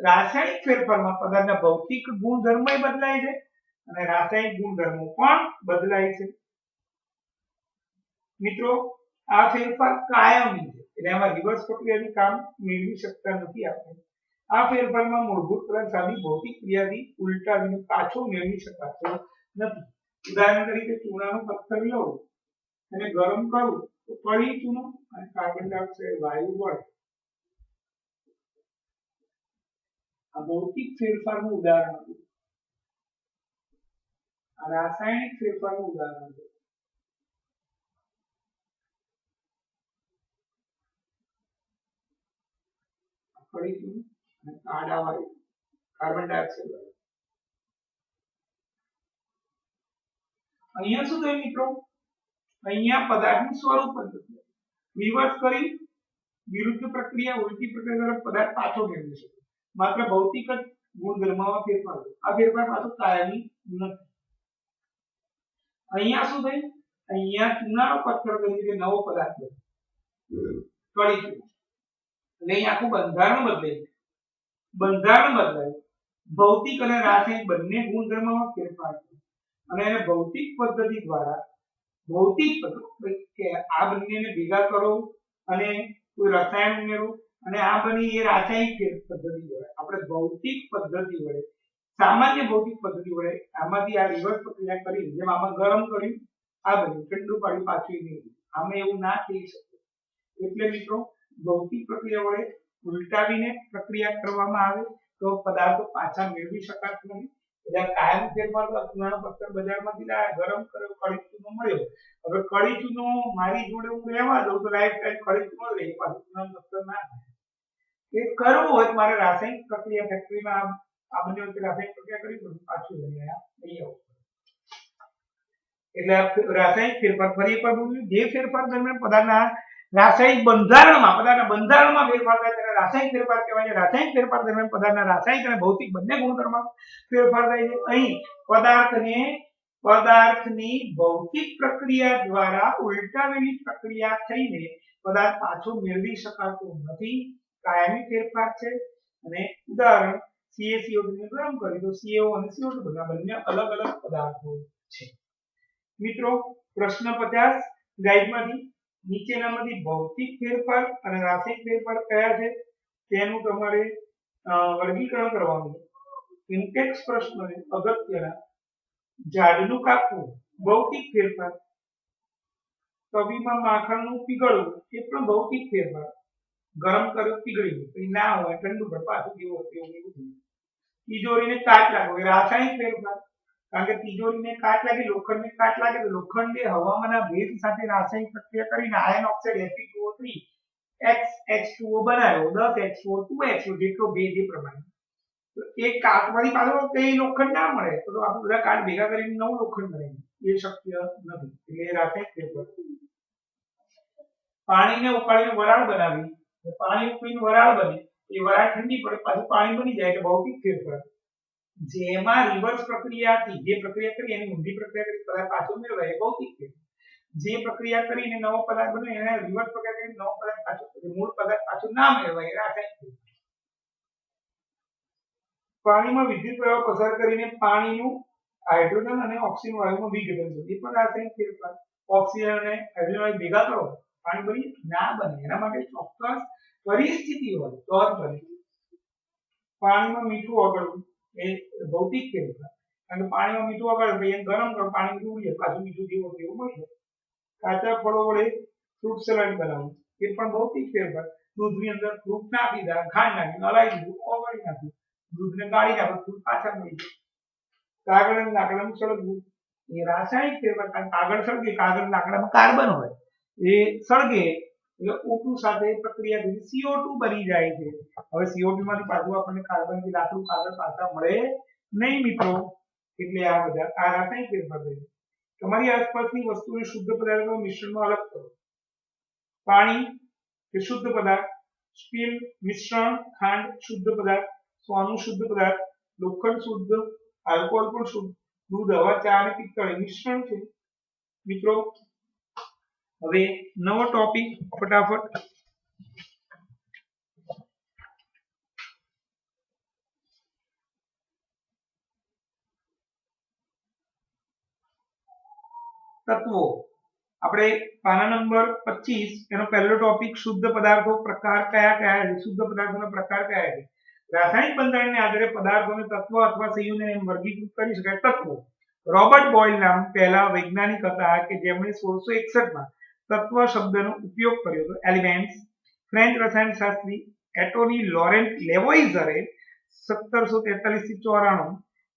રાસાયણિક ફેરફારમાં પદાર્થના ભૌતિક ગુણધર્મો બદલાય છે અને રાસાયણિક ગુણધર્મો પણ બદલાય છે. મિત્રો, આ ફેરફાર કાયમી છે, એટલે આમાં રિવર્સ પ્રક્રિયાથી કામ મેળવી શકતા નથી આપણે. આ ફેરફારમાં મૂળભૂત પદાર્થ સાદી ભૌતિક ક્રિયાથી ઉલટાવીને પાછો મેળવી શકાતો નથી. ઉદાહરણ તરીકે ચૂનાનો પથ્થર લઉં અને ગરમ કરું તો ફરી ચૂનો અને કાર્બન ડાયોક્સાઇડ વાયુ મળે. આ ભૌતિક ફેરફારનું ઉદાહરણ હતું. આ રાસાયણિક ફેરફારનું ઉદાહરણ હતું. ફરી ચૂનો અને કાળા વાયુ, કાર્બન ડાયોક્સાઇડ વાયુ. અહીંયા શું થયું મિત્રો? અહીંયા પદાર્થનું સ્વરૂપ બદલાયું. રિવર્સ કરી વિરુદ્ધ પ્રક્રિયા, ઉલટી પ્રક્રિયા દ્વારા પદાર્થ પાછો મેળવી શકે. માત્ર ભૌતિક જ ગુણધર્મમાં ફેરફાર થયો. આ ફેરફાર પાછો કાયમી નથી. અહીંયા શું થયું? અહીંયા ચૂનાનો પથ્થર તરીકે નવો પદાર્થ બન્યો. કળી ચૂનો એટલે અહીં આખું બંધારણ બદલાયું ભૌતિક અને રાસાયણિક બંને ગુણધર્મોમાં ફેરફાર થયો અને એને ભૌતિક પદ્ધતિ દ્વારા કે આ બંનેને ભેગા કરો અને કોઈ રસાયણ ઉમેરો અને આ બની એ રાસાયણિક પદ્ધતિ વડે આપણે ભૌતિક પદ્ધતિ વડે સામાન્ય ભૌતિક પદ્ધતિ વડે આમાંથી આ રિવર્સ પ્રક્રિયા કરી જેમ આમાં ગરમ કર્યું આ બન્યું ઠંડુ પાડ્યું પાછું નહીં આમાં એવું ના થઈ શકે એટલે મિત્રો ભૌતિક પ્રક્રિયા વડે ઉલટાવીને પ્રક્રિયા કરવામાં આવે તો પદાર્થો પાછા મેળવી શકાતા નથી એટલે કાયમ ફેરફાર ચૂનાનો પથ્થર બજારમાંથી લાવ્યા ગરમ કર્યો કળી ચૂનો મળ્યો હવે કળી ચૂનો મારી જોડે હું રહેવા દઉં તો લાઈફ ટાઈમ કળી ચૂનો જ રહે પાછું ચૂનાનો પથ્થર ના થાય એ કરવું હોય તો મારે રાસાયણિક પ્રક્રિયા ફેક્ટરીમાં આ બંને વચ્ચે રાસાયણિક પ્રક્રિયા કરી દઉં પાછું લઈ આવું એટલે રાસાયણિક ફેરફાર ફરી એકવાર બોલ્યું જે ફેરફાર દરમિયાન પદાર્થના રાસાયણિક બંધારણમાં ફેરફાર થાય તેને રાસાયણિક ફેરફાર કહેવાય છે રાસાયણિક ફેરફાર દરમિયાન પદાર્થના રાસાયણિક અને ભૌતિક બંને ગુણધર્મમાં ફેરફાર થાય છે અહીં પદાર્થની ભૌતિક પ્રક્રિયા દ્વારા ઉલટાવેલી પ્રક્રિયા થઈને પદાર્થ પાછો મેળવી શકાતો નથી કાયમી ફેરફાર છે અને ઉદાહરણ CaCO2 ને ગરમ કરી તો CO અને CO2 બંને અલગ અલગ પદાર્થો છે મિત્રો પ્રશ્ન 50 ગાઈડમાંથી નીચેનામાંથી ભૌતિક ફેરફાર અને રાસાયણિક ફેરફાર કયા છે તેનું તમારે વર્ગીકરણ કરવાનું છે ઇન્ટેક્સ પ્રશ્ન છે અગત્યના ઝાડનું કાપવું ભૌતિક ફેરફાર તવીમાં માખણનું પીગળવું એ પણ ભૌતિક ફેરફાર ગરમ કર્યું પીગળી ગયું ના હોય ઠંડુ પર પાછું જેવો એવું તિજોરીને કાટ લાગવો એ રાસાયણિક ફેરફાર કારણ કે તિજોરીને કાટ લાગી લોખંડને કાટ લાગે તો લોખંડે હવામાનના ભેજ સાથે રાસાયણિક પ્રક્રિયા કરીને આયન ઓક્સાઇડ Fe2O3 XH2O બનાવ્યો 10 H2O 2H2O જેટલો ભેજ એ પ્રમાણે તો એક કાટમાંથી પાછો તે લોખંડ ના મળે તો આપણે બધા કાટ ભેગા કરીને નવું લોખંડ બનાવીએ એ શક્ય નથી એટલે રાસાયણિક ફેરફાર પાણીને ઉકાળીને વરાળ બનાવી પાણી ઉકળીને વરાળ બને એ વરાળ ઠંડી પડે પાછું પાણી બની જાય એટલે ભૌતિક ફેરફાર જેમાં રિવર્સ પ્રક્રિયાથી જે પ્રક્રિયા કરી એની ઊંધી પ્રક્રિયા કરી પદાર્થ પાછો મેળવાય ભૌતિક ફેરફાર જે પ્રક્રિયા કરીને નવો પદાર્થ બને એને રિવર્સ પ્રક્રિયા કરીને નવો પદાર્થ પાછો મૂળ પદાર્થ પાછો ના મેળવાય એ રાસાયણિક ફેરફાર પાણીમાં વિદ્યુત પ્રવાહ પસાર કરીને પાણીનું હાઇડ્રોજન અને ઓક્સિજન વાયુમાં વિઘટન થયું એ પણ રાસાયણિક ફેરફાર ઓક્સિજન અને હાઇડ્રોજન ભેગા કરો પાણી બની ના બને એના માટે ચોક્કસ પરિસ્થિતિ હોય તો જ બને પાણીમાં મીઠું ઓગળવું એ ભૌતિક ફેરફાર કારણ કે પાણીમાં મીઠું ઓગળે પછી એને ગરમ કરો પાણી ઉડીએ પાછું મીઠું જેવું તેવું મળી જાય કાચા ફળો વડે ફ્રૂટ સલાડ બનાવવું એ પણ ભૌતિક ફેરફાર દૂધની અંદર ફ્રૂટ નાખી દીધા ખાંડ નાખી હલાવી દીધું ઓગળી નાખ્યું દૂધને ગાળી નાખો ફ્રૂટ પાછા મળી જાય કાગળ અને લાકડાનું સળગવું એ રાસાયણિક ફેરફાર કારણ કાગળ સળગે કાગળ લાકડામાં કાર્બન હોય એ સળગે એટલે O2 સાથે પ્રક્રિયા થઈ CO2 બની જાય છે હવે CO2 માંથી પાછું આપણને કાર્બન થી લાકડું કાગળ પાછા મળે નહીં મિત્રો એટલે આ બધા આ રાસાયણિક ફેરફાર છે તમારી આસપાસની વસ્તુને શુદ્ધ પદાર્થના મિશ્રણમાં અલગ કરો પાણી કે શુદ્ધ પદાર્થ સ્ટીલ મિશ્રણ ખાંડ શુદ્ધ પદાર્થ સોનું શુદ્ધ પદાર્થ લોખંડ શુદ્ધ આલ્કોહોલ પણ શુદ્ધ દૂધ હવા ચા અને પિત્તળ મિશ્રણ છે મિત્રો હવે નવો ટોપિક ફટાફટ તત્વો આપણે પાના નંબર 25 એનો પહેલો ટોપિક શુદ્ધ પદાર્થો પ્રકાર કયા કયા છે શુદ્ધ પદાર્થોના પ્રકાર કયા છે રાસાયણિક બંધારણને આધારે પદાર્થોને તત્વો અથવા સંયોજનને વર્ગીકૃત કરી શકાય તત્વો રોબર્ટ બોyle નામ પહેલા વૈજ્ઞાનિક હતા કે જેમણે 1661 માં તત્વ શબ્દનો ઉપયોગ કર્યો હતો એલિમેન્ટ્સ ફ્રેન્ચ રસાયણશાસ્ત્રી એટોની લોરેન્ટ લેવોઇઝરે 1743 થી 94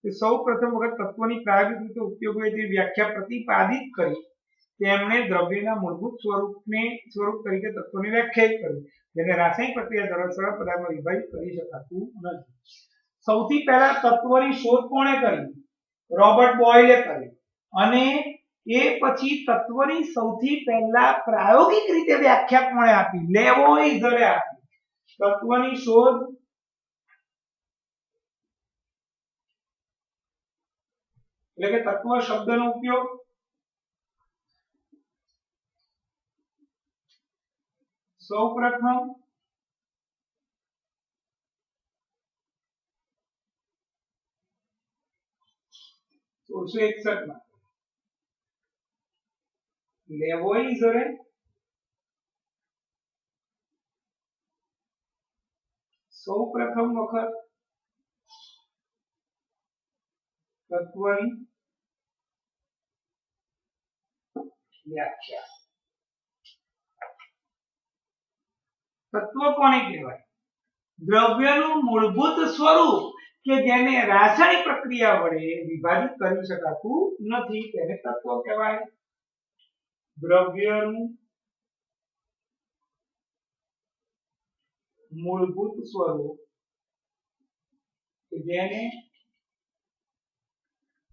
તે સૌ પ્રથમ વખત તત્વની પ્રાયોગિક રીતે ઉપયોગ હોય તેવી વ્યાખ્યા પ્રતિપાદિત કરી તેમણે દ્રવ્યના મૂળભૂત સ્વરૂપ તરીકે તત્વની વ્યાખ્યાયિત કરી જેને રાસાયણિક પ્રક્રિયા દ્વારા સરળ પદાર્થમાં વિભાજિત કરી શકાતું નથી સૌથી પહેલા તત્વની શોધ કોણે કરી રોબર્ટ બોyle કરી અને એ પછી તત્વની સૌથી પહેલા પ્રાયોગિક રીતે વ્યાખ્યા કોણે આપી લેવોઇઝરે આપી તત્વની શોધ એટલે કે તત્વ શબ્દનો ઉપયોગ સૌપ્રથમ 1661 માં લેવોઇઝરે સૌપ્રથમ વખત તત્વની વ્યાખ્યા. તત્વ કોને કહેવાય? દ્રવ્યનું મૂળભૂત સ્વરૂપ કે જેને રાસાયણિક પ્રક્રિયા વડે વિભાજિત કરી શકાતું નથી તેને તત્વ કહેવાય. દ્રવ્યનું મૂળભૂત સ્વરૂપ કે જેને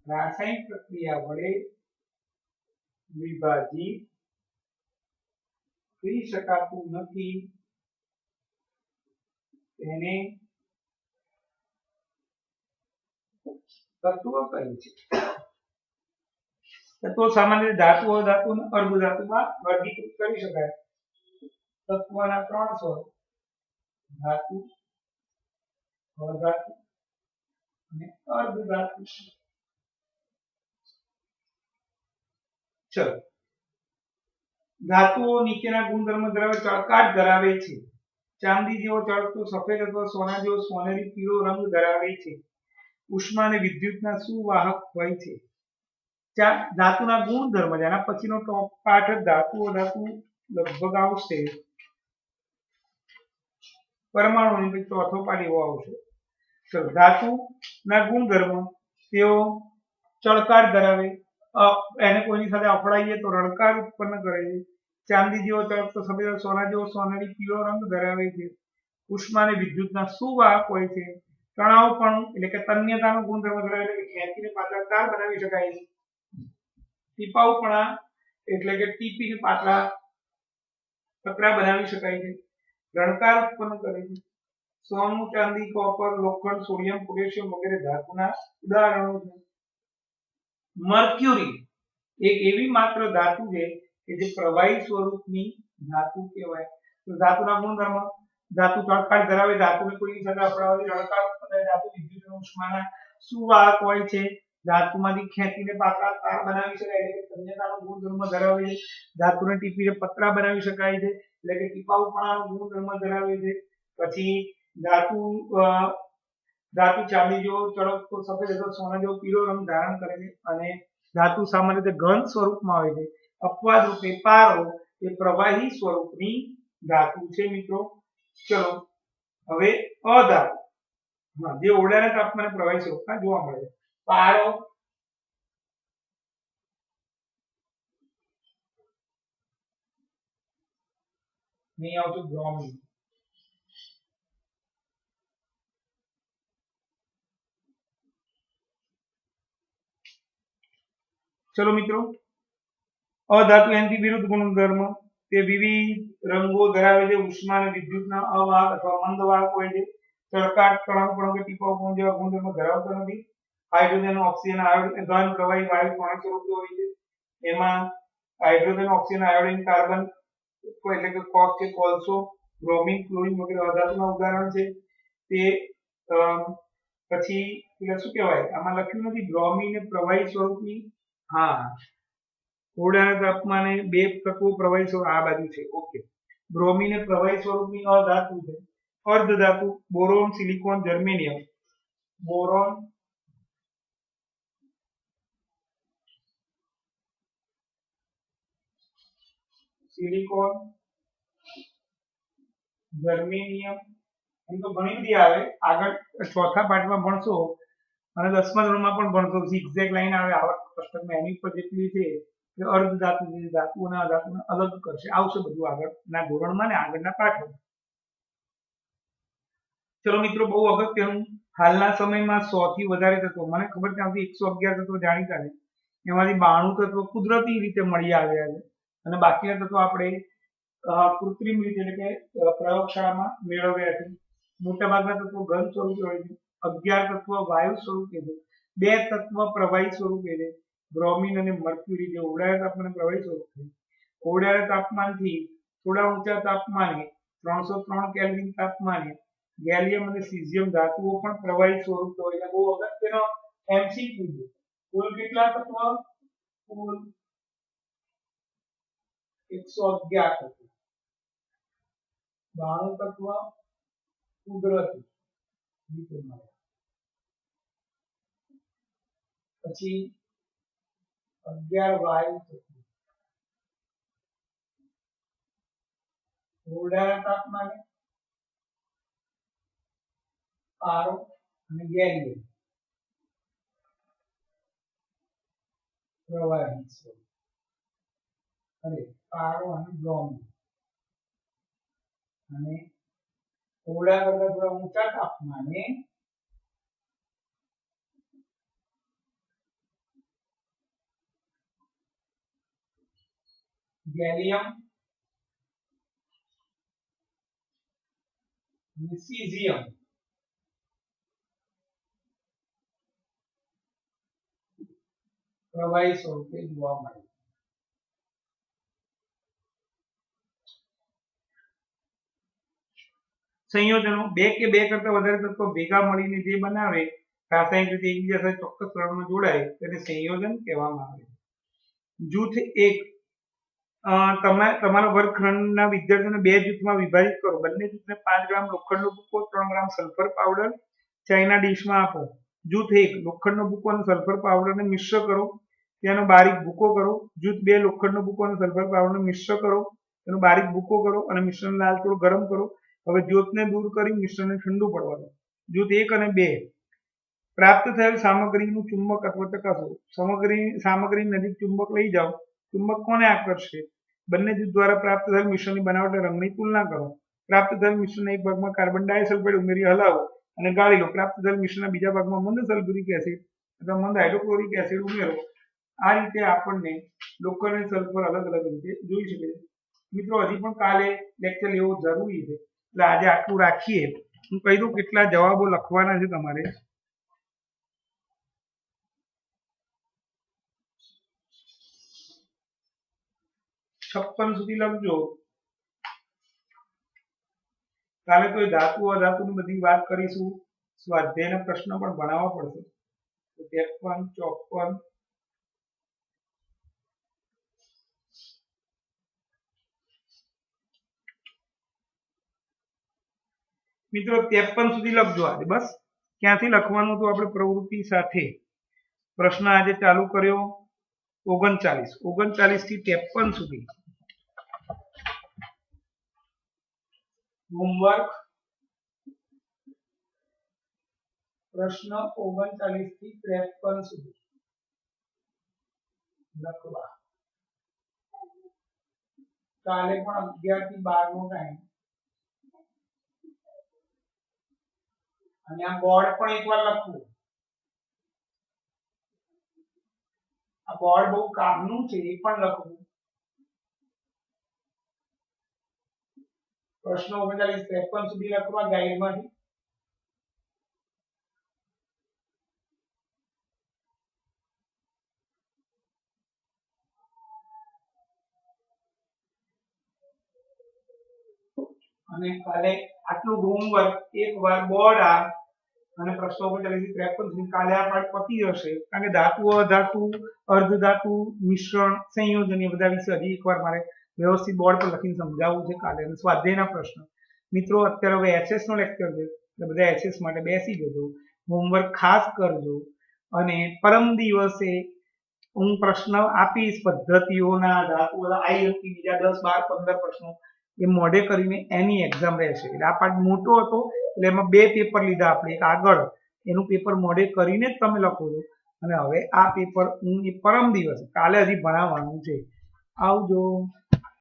રાસાયણિક પ્રક્રિયા વડે વિભાજિત કરી શકાતું નથી તેને તત્વ કહે છે. તત્વો સામાન્ય ધાતુ અધાતુ અને અર્ધધાતુમાં વર્ગીકૃત કરી શકાય. તત્વના 3 સ્વરૂપ ધાતુ, અધાતુ અને અર્ધધાતુ. ચલો, ધાતુઓ નીચેના ગુણધર્મ ધરાવે ચળકાટ ધરાવે છે. ચાંદી જેવો ચળકતો સફેદ અથવા સોના જેવો સોનેરી પીળો રંગ ધરાવે છે. ઉષ્મા અને વિદ્યુતના સુવાહક હોય છે. ધાતુના ગુણધર્મ, જેના પછીનો ટોપ પાઠ ધાતુ અધાતુ લગભગ આવશે. પરમાણુની ચોથો પાઠ એવો આવશે. ચલો, ધાતુના ગુણધર્મ, તેઓ ચળકાટ ધરાવે, એને કોઈની સાથે અફડાઈએ તો રણકાર ઉત્પન્ન કરે છે. ચાંદી જેવો ચળકતો સફેદ સોના જેવો સોનેરી પીળો રંગ ધરાવે છે. ઉષ્મા અને વિદ્યુતના સુવાહક હોય છે. તણાવપણું એટલે કે તન્યતાનો ગુણધર્મ ધરાવે છે, ખેંચીને પાતળા તાર બનાવી શકાય છે. ટીપાઉપણા એટલે કે ટીપીને પાતળા પતરા બનાવી શકાય છે. રણકાર ઉત્પન્ન કરે છે. સોનું, ચાંદી, કોપર, લોખંડ, સોડિયમ, પોટેશિયમ વગેરે ધાતુના ઉદાહરણો છે. મર્ક્યુરી એક એવી માત્ર ધાતુ છે કે જે પ્રવાહી સ્વરૂપની ધાતુ કહેવાય. તો ધાતુના ગુણધર્મ, ધાતુ ચળકાટ ધરાવે, ધાતુને કોઈની સાથે અફડાવવાથી રણકાર ઉત્પન્ન થાય, ધાતુ વિદ્યુત અને ઉષ્માના સુવાહક હોય છે, ધાતુમાંથી ખેંચીને પાતળા તાર બનાવી શકાય એટલે કે તન્યતાનો ગુણધર્મ ધરાવે છે, ધાતુને ટીપીને પતરા બનાવી શકાય છે એટલે કે ટીપાઉપણાનો ગુણધર્મ ધરાવે છે. પછી ધાતુ ચાંદી જેવો ચળકતો સફેદ અથવા સોના જેવો પીળો રંગ ધારણ કરે છે અને ધાતુ સામાન્ય રીતે ઘન સ્વરૂપમાં હોય છે. અપવાદ રૂપે પારો એ પ્રવાહી સ્વરૂપની ધાતુ છે મિત્રો. ચલો, હવે અધાતુ, જે ઓરડાના તાપમાને પ્રવાહી સ્વરૂપમાં જોવા મળે છે. પારો, નહીં આવતું બ્રોમિન. ચલો મિત્રો, અધાતુ એનાથી વિરુદ્ધ ગુણધર્મ, તે વિવિધ રંગો ધરાવે છે. ઉષ્મા અને વિદ્યુતના અવાહક અથવા મંદવાહક હોય છે. ચળકાટ, તણાવપણું કે ટીપાઉપણું જેવા ગુણધર્મ ધરાવતો નથી. હાઇડ્રોજન, ઓક્સિજન, આયોડિન ઘન પ્રવાહી વાયુ ત્રણેય સ્વરૂપો હોય છે. એમાં હાઇડ્રોજન, ઓક્સિજન, આયોડિન, કાર્બન એટલે કે કોક કે કોલસો, બ્રોમિન, ક્લોરીન વગેરે અધાતુના ઉદાહરણ છે. તે પછી એટલે શું કહેવાય, આમાં લખ્યું નથી બ્રોમિન એ પ્રવાહી સ્વરૂપની. હા, ઓરડાના તાપમાને બે તત્વો પ્રવાહી સ્વરૂપ આ બાજુ છે. ઓકે, બ્રોમિન એ પ્રવાહી સ્વરૂપની અધાતુ છે. અર્ધધાતુ boron, silicon, germanium. Boron, silicon, germanium. એમ તો ઘણી બધી આવે, આગળ ચોથા પાઠમાં ભણશો અને 10મા ધોરણમાં પણ ભણશો. ઝિગઝેગ લાઈન આવે આવર્ત કોષ્ટકમાં, એની પર જેટલી છે કે અર્ધધાતુ છે, ધાતુ અને અધાતુને અલગ કરશે. આવશે બધું આગળના ધોરણમાં ને આગળના પાઠમાં. ચલો મિત્રો, બહુ અગત્યનું, હાલના સમયમાં 100 થી વધારે તત્વો, મને ખબર ત્યાંથી 111 તત્વો જાણીતા છે, એમાંથી 92 તત્વો કુદરતી રીતે મળી આવ્યા છે અને બાકીના તત્વો આપણે કૃત્રિમ રીતે એટલે કે પ્રયોગશાળામાં મેળવ્યા છે. મોટાભાગના તત્વો ઘન સ્વરૂપે હોય છે. 11 તત્વો વાયુ સ્વરૂપે છે. 2 તત્વ પ્રવાહી સ્વરૂપે છે, બ્રોમિન અને મર્ક્યુરી, જે ઓરડાના તાપમાને પ્રવાહી સ્વરૂપે છે. ઓરડાના તાપમાનથી થોડા ઊંચા તાપમાને 303 કેલ્વિન તાપમાને ગેલિયમ અને સીઝિયમ ધાતુઓ પણ પ્રવાહી સ્વરૂપ હોય એટલે બહુ અગત્યનો એમસીક્યુ છે. કુલ કેટલા તત્વ? કુલ 111 તત્વ. 92 તત્વ કુદરતી પછી 11 વાયુ તત્વ ઓરડાના તાપમાને પારો અને ગેલિયમ પ્રવાહી સ્વરૂપ અને પારો અને બ્રોમિન અને ઓરડા કરતા થોડા ઊંચા તાપમાને ગેલિયમ અને સીઝિયમ પ્રવાહી સ્વરૂપે જોવા મળે. સંયોજનો બે કે બે કરતા વધારે તત્વો ભેગા મળીને જે બનાવે રાસાયણિક રીતે એકબીજા સાથે ચોક્કસ પ્રમાણમાં જોડાય તેને સંયોજન કહેવામાં આવે. જૂથ એક તમારા વર્ગખંડના વિદ્યાર્થીઓને બે જૂથમાં વિભાજિત કરો. બંને જૂથને 5 ગ્રામ લોખંડનો ભૂકો 3 ગ્રામ સલ્ફર પાવડર ચાઈના ડીશમાં આપો. જૂથ એક લોખંડનો ભૂકો અને સલ્ફર પાવડરને મિશ્ર કરો, તેનો બારીક ભૂકો કરો. જૂથ બે લોખંડનો ભૂકો અને સલ્ફર પાવડરને મિશ્ર કરો, તેનો બારીક ભૂકો કરો અને મિશ્રણને લાલ થોડું ગરમ કરો. હવે જ્યોતને દૂર કરી મિશ્રણને ઠંડુ પડવા દો. જૂથ 1 અને 2 પ્રાપ્ત થયેલ સામગ્રીનું ચુંબકત્વ ચકાસો. સામગ્રીની નજીક ચુંબક લઈ જાઓ. ચુંબક કોને આકર્ષશે? બંને જૂથ દ્વારા પ્રાપ્ત થયેલ મિશ્રણની બનાવટના રંગની તુલના કરો. પ્રાપ્ત થયેલ મિશ્રણના એક ભાગમાં કાર્બન ડાયોક્સાઇડ ઉમેરી હલાવો અને ગાળી લો. પ્રાપ્ત થયેલ મિશ્રણના બીજા ભાગમાં મંદ સલ્ફ્યુરિક એસિડ અથવા મંદ હાઇડ્રોક્લોરિક એસિડ ઉમેરો. આ રીતે આપણને લોખંડ અને સલ્ફર અલગ અલગ રીતે જોઈ શકે છે. મિત્રો હજી પણ કાલે લેક્ચર લેવો જરૂરી છે એટલે આજે આટલું રાખીએ. હું કહી દઉં કેટલા જવાબો લખવાના છે તમારે. 56 સુધી લખજો. કાલે તો ધાતુ અધાતુની બધી વાત કરીશું. સ્વાધ્યાયના પ્રશ્ન પણ ભણાવવા પડશે. 53 54 મિત્રો 53 સુધી લખજો આજે. બસ ક્યાંથી લખવાનું તો આપણે પ્રવૃત્તિ સાથે પ્રશ્ન આજે ચાલુ કર્યો 39 થી 53 સુધી હોમવર્ક. પ્રશ્ન 39 થી 53 સુધી લખવા. કાલે પણ 11 થી 12 નો ટાઈમ અને આ બોર્ડ પણ એકવાર લખવું. આ બોર્ડ બહુ કામનું છે એ પણ લખવું. પ્રશ્ન 39 53 સુધી લખવા ગાઈડમાંથી. અને કાલે આટલું હોમવર્ક એકવાર બોર્ડ અને પ્રશ્નો 39 થી 53 સુધી કાલે આ પાઠ પતી જશે. કારણ કે ધાતુ અધાતુ અર્ધધાતુ મિશ્રણ સંયોજન એ બધા વિશે હજી એકવાર મારે વ્યવસ્થિત બોર્ડ પર લખીને સમજાવવું છે કાલે. અને સ્વાધ્યાયના પ્રશ્ન મિત્રો અત્યારે હવે એસએસ નો લેક્ચર છે એટલે બધા એસએસ માટે બેસી જજો. હોમવર્ક ખાસ કરજો અને પરમ દિવસે હું પ્રશ્ન આપીશ પદ્ધતિઓના ધાતુ આઈએમપી બીજા 10 12 15 પ્રશ્નો એ મોઢે કરીને એની એક્ઝામ રહેશે. એટલે આ પાઠ મોટો હતો એટલે એમાં 2 પેપર લીધા આપણે. એક આગળ એનું પેપર મોઢે કરીને જ તમે લખો છો અને હવે આ પેપર હું પરમ દિવસે કાલે હજી ભણાવવાનું છે. આવજો.